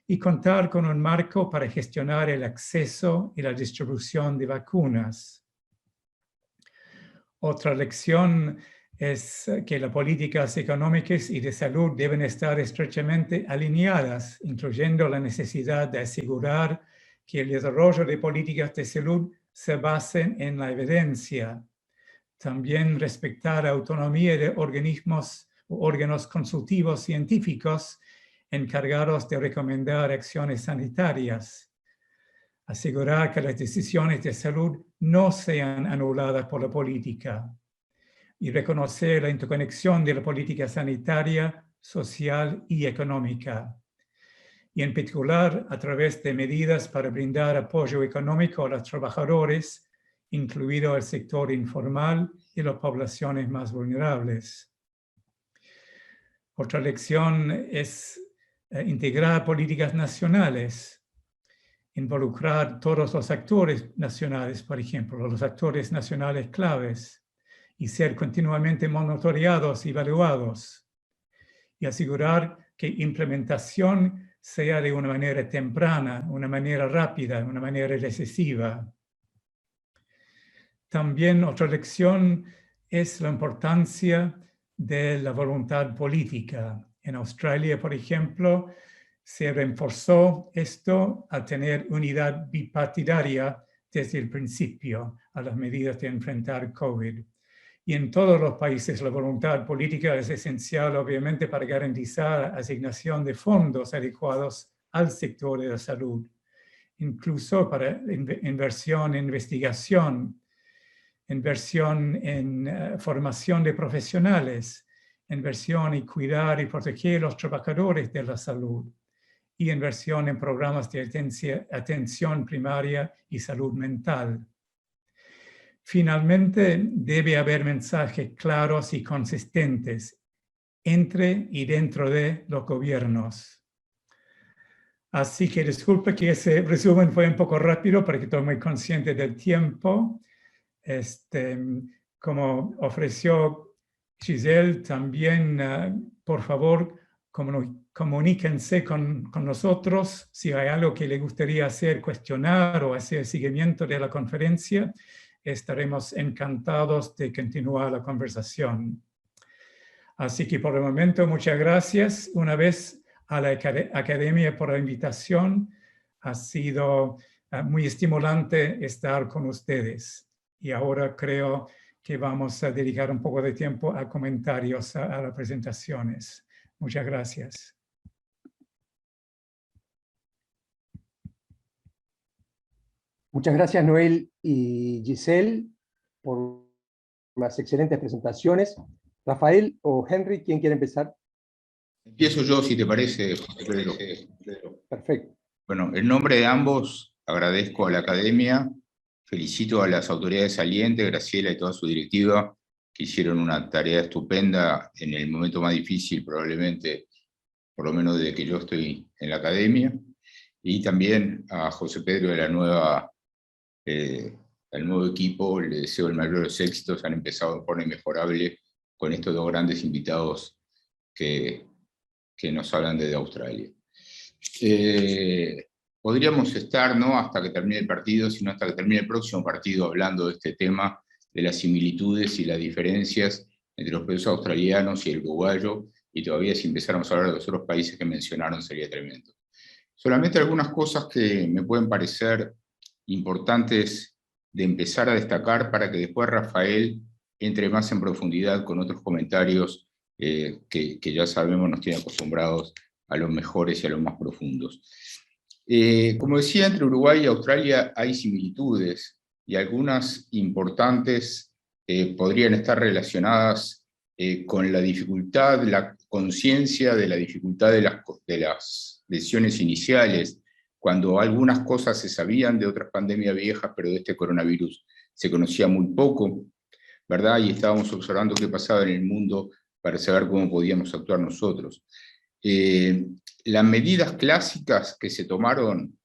y contar con un marco para gestionar el acceso y la distribución de vacunas. Otra lección es que las políticas económicas y de salud deben estar estrechamente alineadas, incluyendo la necesidad de asegurar que el desarrollo de políticas de salud se basen en la evidencia. También respetar la autonomía de órganos consultivos científicos encargados de recomendar acciones sanitarias. asegurar que las decisiones de salud no sean anuladas por la política y reconocer la interconexión de la política sanitaria, social y económica, y en particular a través de medidas para brindar apoyo económico a los trabajadores, incluido el sector informal y las poblaciones más vulnerables. Otra lección es integrar políticas nacionales, involucrar todos los actores nacionales, por ejemplo, los actores nacionales claves, y ser continuamente monitoreados y evaluados, y asegurar que implementación sea de una manera temprana, una manera rápida, una manera decisiva. También otra lección es la importancia de la voluntad política. En Australia, por ejemplo, se reforzó esto al tener unidad bipartidaria desde el principio a las medidas de enfrentar COVID. Y en todos los países la voluntad política es esencial, obviamente, para garantizar asignación de fondos adecuados al sector de la salud, incluso para inversión en investigación, inversión en formación de profesionales, inversión en cuidar y proteger a los trabajadores de la salud, y inversión en programas de atención primaria y salud mental. Finalmente, debe haber mensajes claros y consistentes entre y dentro de los gobiernos. Así que disculpe que ese resumen fue un poco rápido, porque estoy muy consciente del tiempo. Como ofreció Giselle, también, por favor, comuníquense con nosotros si hay algo que les gustaría hacer, cuestionar o hacer seguimiento de la conferencia. Estaremos encantados de continuar la conversación. Así que por el momento, muchas gracias una vez a la Academia por la invitación. Ha sido muy estimulante estar con ustedes. Y ahora creo que vamos a dedicar un poco de tiempo a comentarios a las presentaciones. Muchas gracias. Muchas gracias, Noel y Giselle, por las excelentes presentaciones. Rafael o Henry, ¿quién quiere empezar? Empiezo yo, si te parece, Pedro. Perfecto. Bueno, en nombre de ambos, agradezco a la Academia, felicito a las autoridades salientes, Graciela y toda su directiva, que hicieron una tarea estupenda en el momento más difícil, probablemente, por lo menos desde que yo estoy en la Academia, y también a José Pedro de la al nuevo equipo, le deseo el mayor de los éxitos. Han empezado de forma inmejorable con estos dos grandes invitados que nos hablan desde Australia. Podríamos estar, no hasta que termine el partido, sino hasta que termine el próximo partido, hablando de este tema, de las similitudes y las diferencias entre los países australianos y el uruguayo, y todavía si empezáramos a hablar de los otros países que mencionaron sería tremendo. Solamente algunas cosas que me pueden parecer importantes de empezar a destacar para que después Rafael entre más en profundidad con otros comentarios que ya sabemos nos tienen acostumbrados a los mejores y a los más profundos. Como decía, entre Uruguay y Australia hay similitudes, y algunas importantes podrían estar relacionadas con la dificultad, la conciencia de la dificultad de las lesiones iniciales, cuando algunas cosas se sabían de otras pandemias viejas, pero de este coronavirus se conocía muy poco, ¿verdad? Y estábamos observando qué pasaba en el mundo para saber cómo podíamos actuar nosotros. Las medidas clásicas que se tomaron,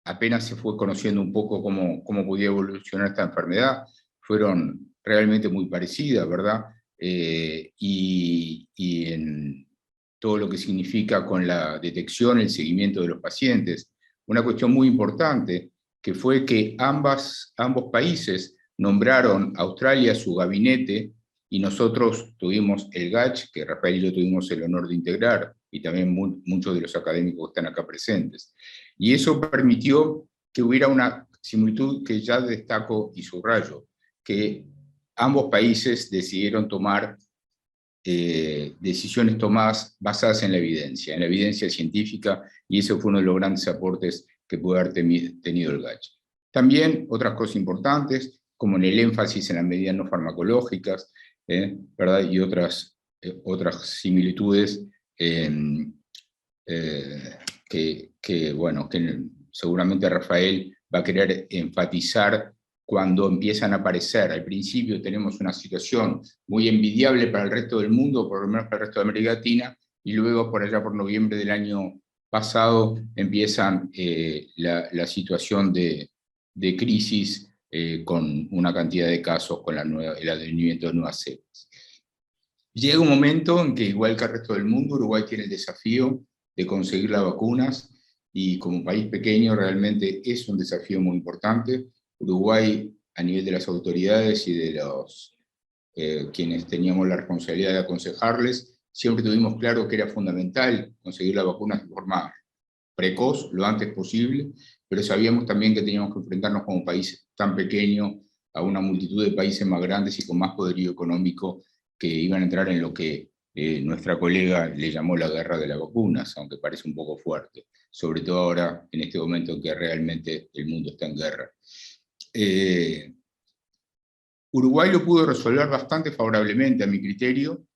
apenas se fue conociendo un poco cómo podía evolucionar esta enfermedad, fueron realmente muy parecidas, ¿verdad? Y en todo lo que significa con la detección, el seguimiento de los pacientes. Una cuestión muy importante, que fue que ambos países nombraron a Australia su gabinete, y nosotros tuvimos el GACH, que Rafael y yo tuvimos el honor de integrar, y también muchos de los académicos que están acá presentes. Y eso permitió que hubiera una similitud que ya destaco y subrayo, que ambos países decidieron tomar decisiones tomadas basadas en la evidencia científica, y ese fue uno de los grandes aportes que puede haber tenido el GACH. También otras cosas importantes, como en el énfasis en las medidas no farmacológicas, ¿verdad? Y otras similitudes bueno, que seguramente Rafael va a querer enfatizar cuando empiezan a aparecer. Al principio tenemos una situación muy envidiable para el resto del mundo, por lo menos para el resto de América Latina, y luego por allá por noviembre del año pasado empiezan la situación de crisis con una cantidad de casos con el advenimiento de nuevas cepas. Llega un momento en que, igual que el resto del mundo, Uruguay tiene el desafío de conseguir las vacunas, y como país pequeño realmente es un desafío muy importante. Uruguay, a nivel de las autoridades y de los quienes teníamos la responsabilidad de aconsejarles, siempre tuvimos claro que era fundamental conseguir las vacunas de forma precoz, lo antes posible, pero sabíamos también que teníamos que enfrentarnos como país tan pequeño a una multitud de países más grandes y con más poderío económico que iban a entrar en lo que nuestra colega le llamó la guerra de las vacunas, aunque parece un poco fuerte, sobre todo ahora en este momento en que realmente el mundo está en guerra. Uruguay lo pudo resolver bastante favorablemente a mi criterio,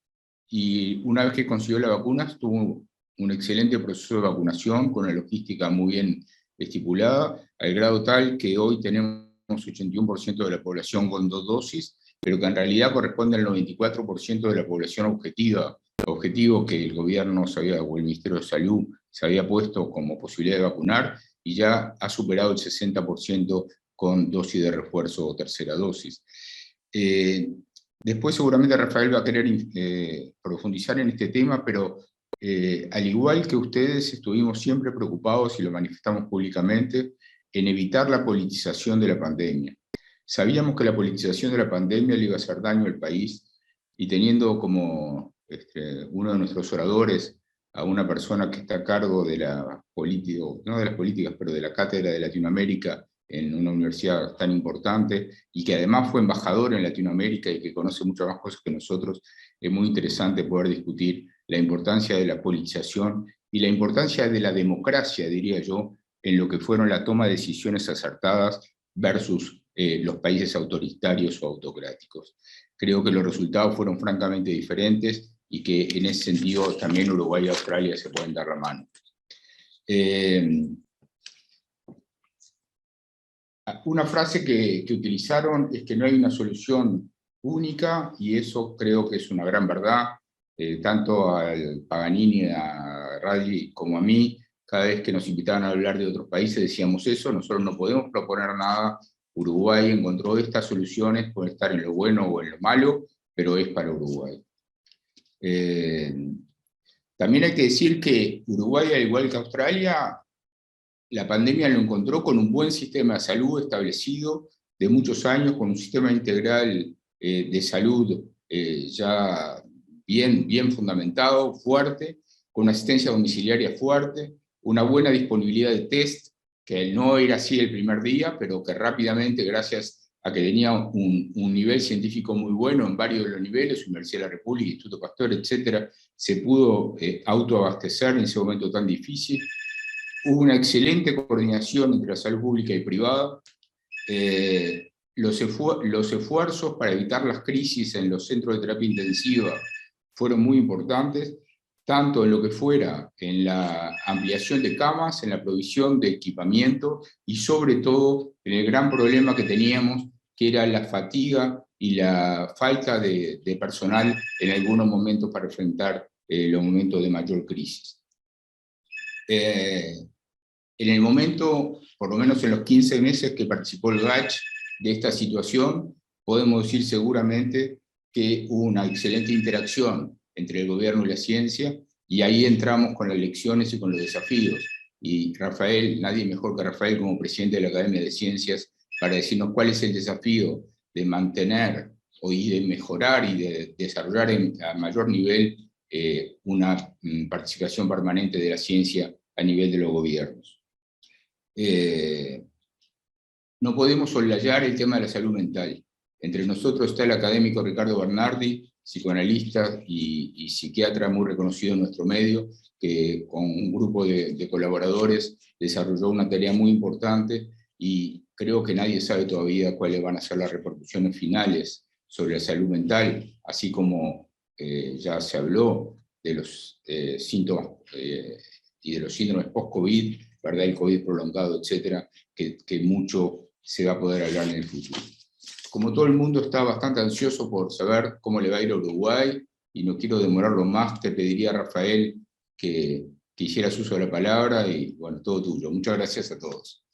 y una vez que consiguió las vacunas tuvo un excelente proceso de vacunación con una logística muy bien estipulada, al grado tal que hoy tenemos 81% de la población con 2 dosis, pero que en realidad corresponde al 94% de la población objetivo que el gobierno o el Ministerio de Salud se había puesto como posibilidad de vacunar, y ya ha superado el 60% con dosis de refuerzo o tercera dosis. Después seguramente Rafael va a querer profundizar en este tema, pero al igual que ustedes estuvimos siempre preocupados, y lo manifestamos públicamente, en evitar la politización de la pandemia. Sabíamos que la politización de la pandemia le iba a hacer daño al país, y teniendo como uno de nuestros oradores a una persona que está a cargo de la política, no de las políticas, pero de la cátedra de Latinoamérica en una universidad tan importante, y que además fue embajador en Latinoamérica y que conoce muchas más cosas que nosotros, es muy interesante poder discutir la importancia de la politización y la importancia de la democracia, diría yo, en lo que fueron la toma de decisiones acertadas versus los países autoritarios o autocráticos. Creo que los resultados fueron francamente diferentes, y que en ese sentido también Uruguay y Australia se pueden dar la mano. Una frase que utilizaron es que no hay una solución única, y eso creo que es una gran verdad. Tanto al Paganini, a Raggi como a mí, cada vez que nos invitaban a hablar de otros países decíamos eso: nosotros no podemos proponer nada, Uruguay encontró estas soluciones, puede estar en lo bueno o en lo malo, pero es para Uruguay. También hay que decir que Uruguay, al igual que Australia, la pandemia lo encontró con un buen sistema de salud establecido de muchos años, con un sistema integral de salud ya bien fundamentado, fuerte, con una asistencia domiciliaria fuerte, una buena disponibilidad de test, que no era así el primer día, pero que rápidamente, gracias a que tenía un nivel científico muy bueno en varios de los niveles, Universidad de la República, Instituto Pasteur, etc., se pudo autoabastecer en ese momento tan difícil. Hubo una excelente coordinación entre la salud pública y privada. Los esfuerzos para evitar las crisis en los centros de terapia intensiva fueron muy importantes, tanto en lo que fuera en la ampliación de camas, en la provisión de equipamiento, y sobre todo en el gran problema que teníamos, que era la fatiga y la falta de personal en algunos momentos para enfrentar los momentos de mayor crisis. En el momento, por lo menos en los 15 meses que participó el GACH de esta situación, podemos decir seguramente que hubo una excelente interacción entre el gobierno y la ciencia, y ahí entramos con las lecciones y con los desafíos. Y Rafael, nadie mejor que Rafael como presidente de la Academia de Ciencias, para decirnos cuál es el desafío de mantener y de mejorar y de desarrollar a mayor nivel una participación permanente de la ciencia a nivel de los gobiernos. No podemos soslayar el tema de la salud mental. Entre nosotros está el académico Ricardo Bernardi, psicoanalista y psiquiatra muy reconocido en nuestro medio, que con un grupo de colaboradores desarrolló una tarea muy importante, y creo que nadie sabe todavía cuáles van a ser las repercusiones finales sobre la salud mental, así como ya se habló de los síntomas y de los síndromes post-COVID, ¿verdad? El COVID prolongado, etcétera, que mucho se va a poder hablar en el futuro. Como todo el mundo está bastante ansioso por saber cómo le va a ir a Uruguay, y no quiero demorarlo más, te pediría, Rafael, que hicieras uso de la palabra, y bueno, todo tuyo. Muchas gracias a todos.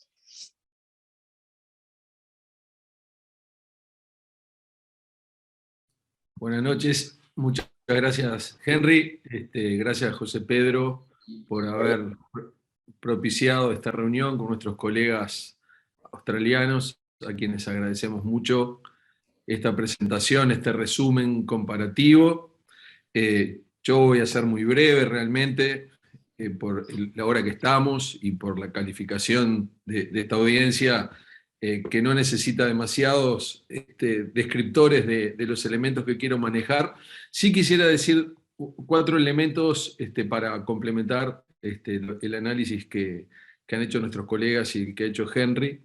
Buenas noches, muchas gracias Henry, gracias José Pedro por haber propiciado esta reunión con nuestros colegas australianos, a quienes agradecemos mucho esta presentación, este resumen comparativo. Yo voy a ser muy breve realmente, por la hora que estamos y por la calificación de esta audiencia, que no necesita demasiados descriptores de los elementos que quiero manejar. Sí quisiera decir 4 elementos para complementar el análisis que han hecho nuestros colegas y que ha hecho Henry.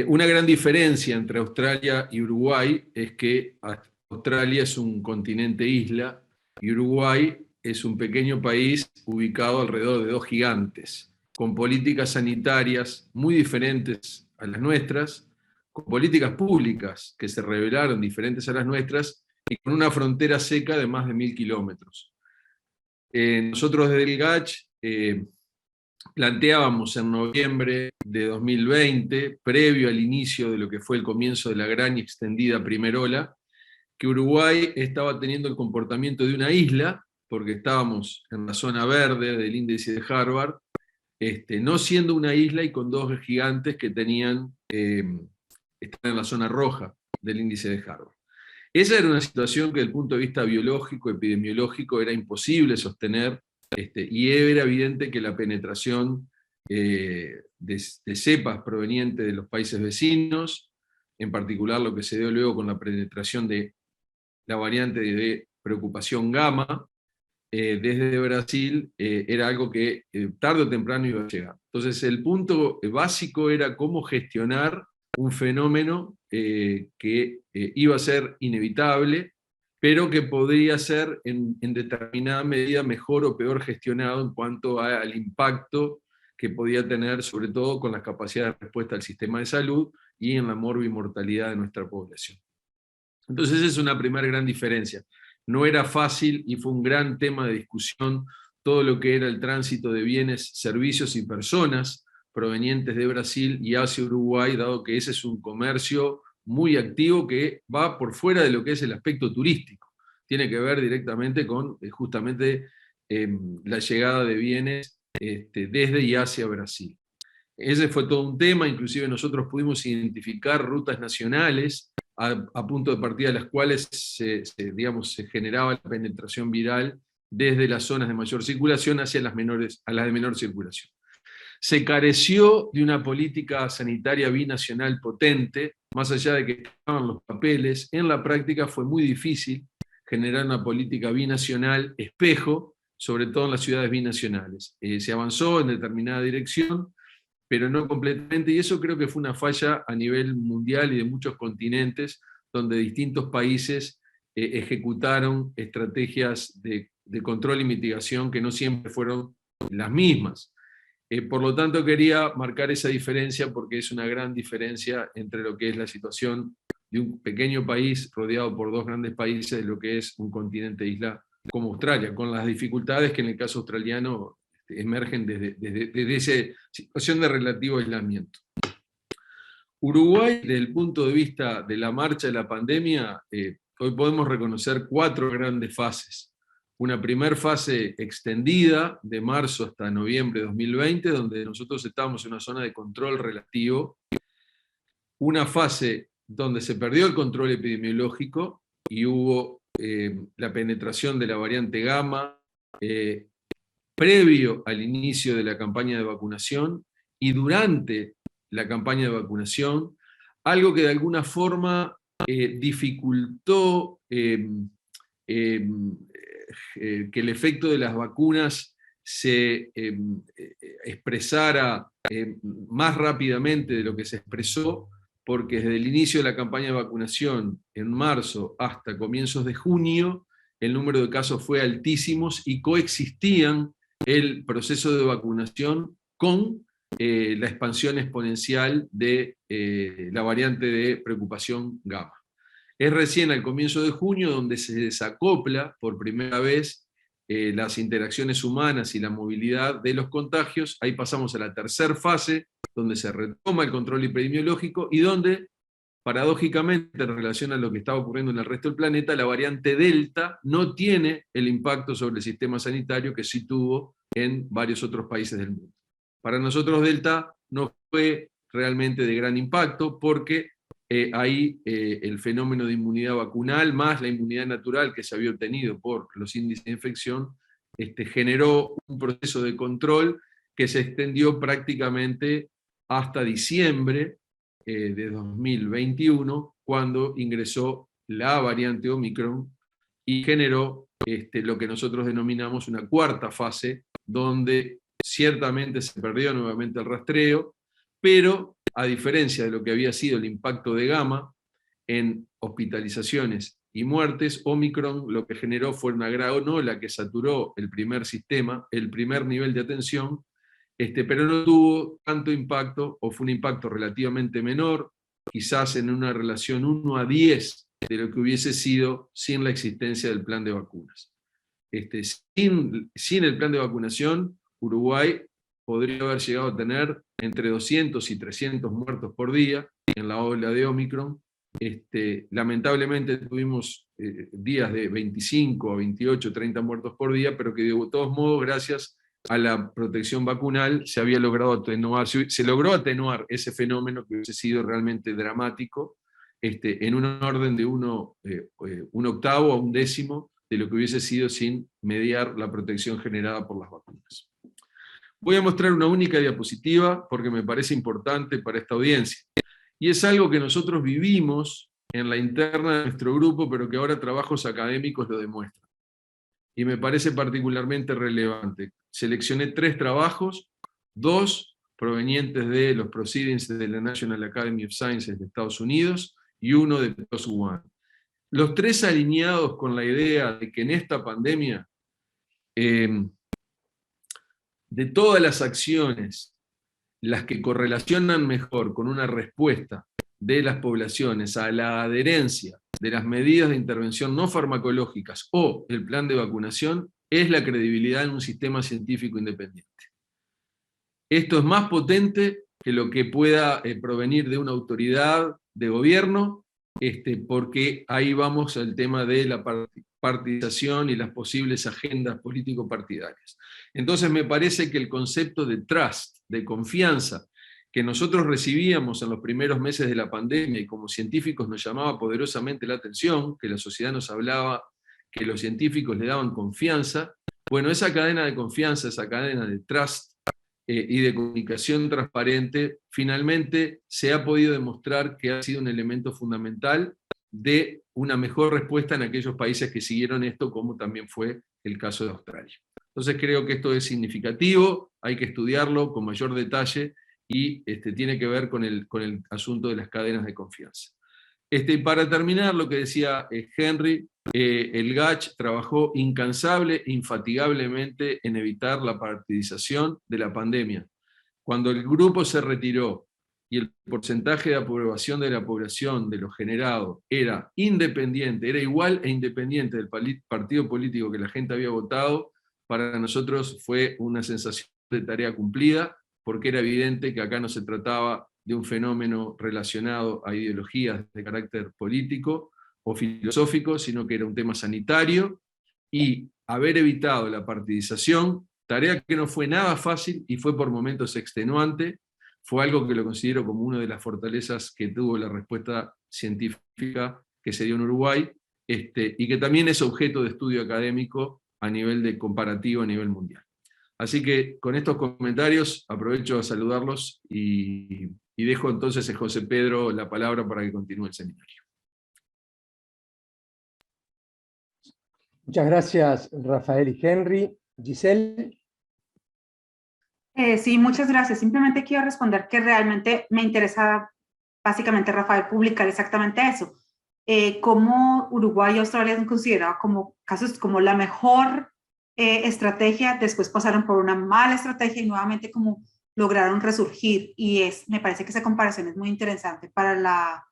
Una gran diferencia entre Australia y Uruguay es que Australia es un continente isla y Uruguay es un pequeño país ubicado alrededor de 2 gigantes, con políticas sanitarias muy diferentes a las nuestras, con políticas públicas que se revelaron diferentes a las nuestras, y con una frontera seca de más de 1000 kilómetros. Nosotros desde el GACH planteábamos en noviembre de 2020, previo al inicio de lo que fue el comienzo de la gran y extendida primera ola, que Uruguay estaba teniendo el comportamiento de una isla, porque estábamos en la zona verde del índice de Harvard, no siendo una isla y con 2 gigantes que estaban en la zona roja del índice de Harvard. Esa era una situación que desde el punto de vista biológico, epidemiológico, era imposible sostener, y era evidente que la penetración de cepas provenientes de los países vecinos, en particular lo que se dio luego con la penetración de la variante de preocupación gamma, desde Brasil, era algo que tarde o temprano iba a llegar. Entonces el punto básico era cómo gestionar un fenómeno que iba a ser inevitable, pero que podría ser en determinada medida mejor o peor gestionado en cuanto al impacto que podía tener, sobre todo con las capacidades de respuesta del sistema de salud y en la morbimortalidad de nuestra población. Entonces esa es una primera gran diferencia. No era fácil y fue un gran tema de discusión todo lo que era el tránsito de bienes, servicios y personas provenientes de Brasil y hacia Uruguay, dado que ese es un comercio muy activo que va por fuera de lo que es el aspecto turístico. Tiene que ver directamente con justamente la llegada de bienes desde y hacia Brasil. Ese fue todo un tema, inclusive nosotros pudimos identificar rutas nacionales a punto de partida de las cuales se generaba la penetración viral desde las zonas de mayor circulación hacia las de menor circulación. Se careció de una política sanitaria binacional potente, más allá de que estaban los papeles. En la práctica fue muy difícil generar una política binacional espejo, sobre todo en las ciudades binacionales. Se avanzó en determinada dirección, pero no completamente, y eso creo que fue una falla a nivel mundial y de muchos continentes, donde distintos países ejecutaron estrategias de control y mitigación que no siempre fueron las mismas. Por lo tanto, quería marcar esa diferencia, porque es una gran diferencia entre lo que es la situación de un pequeño país rodeado por 2 grandes países, de lo que es un continente isla como Australia, con las dificultades que en el caso australiano emergen desde esa situación de relativo aislamiento. Uruguay, desde el punto de vista de la marcha de la pandemia, hoy podemos reconocer 4 grandes fases. Una primera fase extendida, de marzo hasta noviembre de 2020, donde nosotros estábamos en una zona de control relativo. Una fase donde se perdió el control epidemiológico y hubo la penetración de la variante gamma, previo al inicio de la campaña de vacunación y durante la campaña de vacunación, algo que de alguna forma dificultó que el efecto de las vacunas se expresara más rápidamente de lo que se expresó, porque desde el inicio de la campaña de vacunación, en marzo hasta comienzos de junio, el número de casos fue altísimo y coexistían el proceso de vacunación con la expansión exponencial de la variante de preocupación gamma. Es recién al comienzo de junio donde se desacopla por primera vez las interacciones humanas y la movilidad de los contagios. Ahí pasamos a la tercera fase, donde se retoma el control epidemiológico y donde, paradójicamente, en relación a lo que estaba ocurriendo en el resto del planeta, la variante Delta no tiene el impacto sobre el sistema sanitario que sí tuvo en varios otros países del mundo. Para nosotros Delta no fue realmente de gran impacto porque ahí el fenómeno de inmunidad vacunal más la inmunidad natural que se había obtenido por los índices de infección generó un proceso de control que se extendió prácticamente hasta diciembre de 2021, cuando ingresó la variante Omicron y generó lo que nosotros denominamos una cuarta fase, donde ciertamente se perdió nuevamente el rastreo, pero a diferencia de lo que había sido el impacto de gamma en hospitalizaciones y muertes, Omicron lo que generó fue una gran ola que saturó el primer sistema, el primer nivel de atención, pero no tuvo tanto impacto, o fue un impacto relativamente menor, quizás en una relación 1 a 10 de lo que hubiese sido sin la existencia del plan de vacunas. Sin el plan de vacunación, Uruguay podría haber llegado a tener entre 200 y 300 muertos por día en la ola de Omicron. Lamentablemente tuvimos días de 25 a 28, 30 muertos por día, pero que de todos modos, gracias a la protección vacunal, se había logrado atenuar, se logró atenuar ese fenómeno que hubiese sido realmente dramático, en un orden de un octavo a un décimo de lo que hubiese sido sin mediar la protección generada por las vacunas. Voy a mostrar una única diapositiva porque me parece importante para esta audiencia. Y es algo que nosotros vivimos en la interna de nuestro grupo, pero que ahora trabajos académicos lo demuestran. Y me parece particularmente relevante. Seleccioné 3 trabajos, 2 provenientes de los Proceedings de la National Academy of Sciences de Estados Unidos y 1 de PLOS One. Los 3 alineados con la idea de que en esta pandemia, de todas las acciones, las que correlacionan mejor con una respuesta de las poblaciones a la adherencia de las medidas de intervención no farmacológicas o el plan de vacunación, es la credibilidad en un sistema científico independiente. Esto es más potente que lo que pueda provenir de una autoridad de gobierno, porque ahí vamos al tema de la partidización y las posibles agendas político-partidarias. Entonces me parece que el concepto de trust, de confianza, que nosotros recibíamos en los primeros meses de la pandemia y como científicos nos llamaba poderosamente la atención, que la sociedad nos hablaba que los científicos le daban confianza, bueno, esa cadena de confianza, esa cadena de trust y de comunicación transparente, finalmente se ha podido demostrar que ha sido un elemento fundamental de una mejor respuesta en aquellos países que siguieron esto, como también fue el caso de Australia. Entonces creo que esto es significativo, hay que estudiarlo con mayor detalle y tiene que ver con el asunto de las cadenas de confianza. Para terminar, lo que decía Henry, el GACH trabajó incansable e infatigablemente en evitar la partidización de la pandemia. Cuando el grupo se retiró y el porcentaje de aprobación de la población de lo generado era independiente, era igual e independiente del partido político que la gente había votado, para nosotros fue una sensación de tarea cumplida, porque era evidente que acá no se trataba de un fenómeno relacionado a ideologías de carácter político o filosófico, sino que era un tema sanitario, y haber evitado la partidización, tarea que no fue nada fácil y fue por momentos extenuante, fue algo que lo considero como una de las fortalezas que tuvo la respuesta científica que se dio en Uruguay, y que también es objeto de estudio académico a nivel de comparativo a nivel mundial. Así que con estos comentarios aprovecho a saludarlos y dejo entonces a José Pedro la palabra para que continúe el seminario. Muchas gracias, Rafael y Henry. Giselle. Sí, muchas gracias. Simplemente quiero responder que realmente me interesa, básicamente, Rafael, publicar exactamente eso. Cómo Uruguay y Australia han considerado como casos como la mejor estrategia, después pasaron por una mala estrategia y nuevamente como lograron resurgir. Y me parece que esa comparación es muy interesante para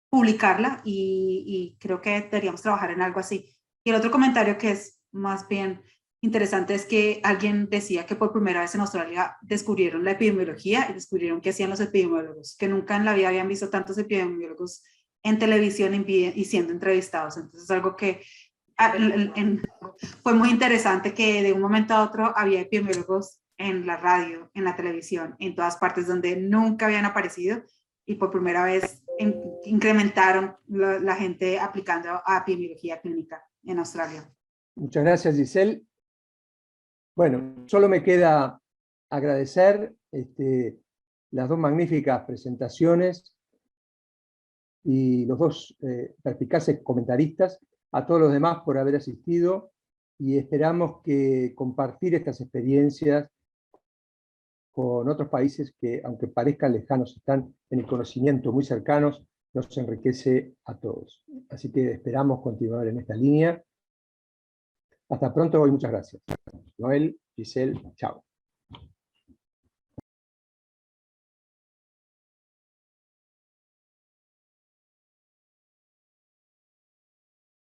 publicarla y creo que deberíamos trabajar en algo así. Y el otro comentario que es más bien interesante es que alguien decía que por primera vez en Australia descubrieron la epidemiología y descubrieron qué hacían los epidemiólogos, que nunca en la vida habían visto tantos epidemiólogos en televisión y siendo entrevistados. Entonces es algo que fue muy interesante, que de un momento a otro había epidemiólogos en la radio, en la televisión, en todas partes donde nunca habían aparecido, y por primera vez incrementaron la gente aplicando a epidemiología clínica en Australia. Muchas gracias, Giselle. Bueno, solo me queda agradecer las dos magníficas presentaciones y los dos perspicaces comentaristas, a todos los demás por haber asistido, y esperamos que compartir estas experiencias con otros países que, aunque parezcan lejanos, están en el conocimiento muy cercanos, nos enriquece a todos. Así que esperamos continuar en esta línea. Hasta pronto y muchas gracias. Noel, Giselle, chao.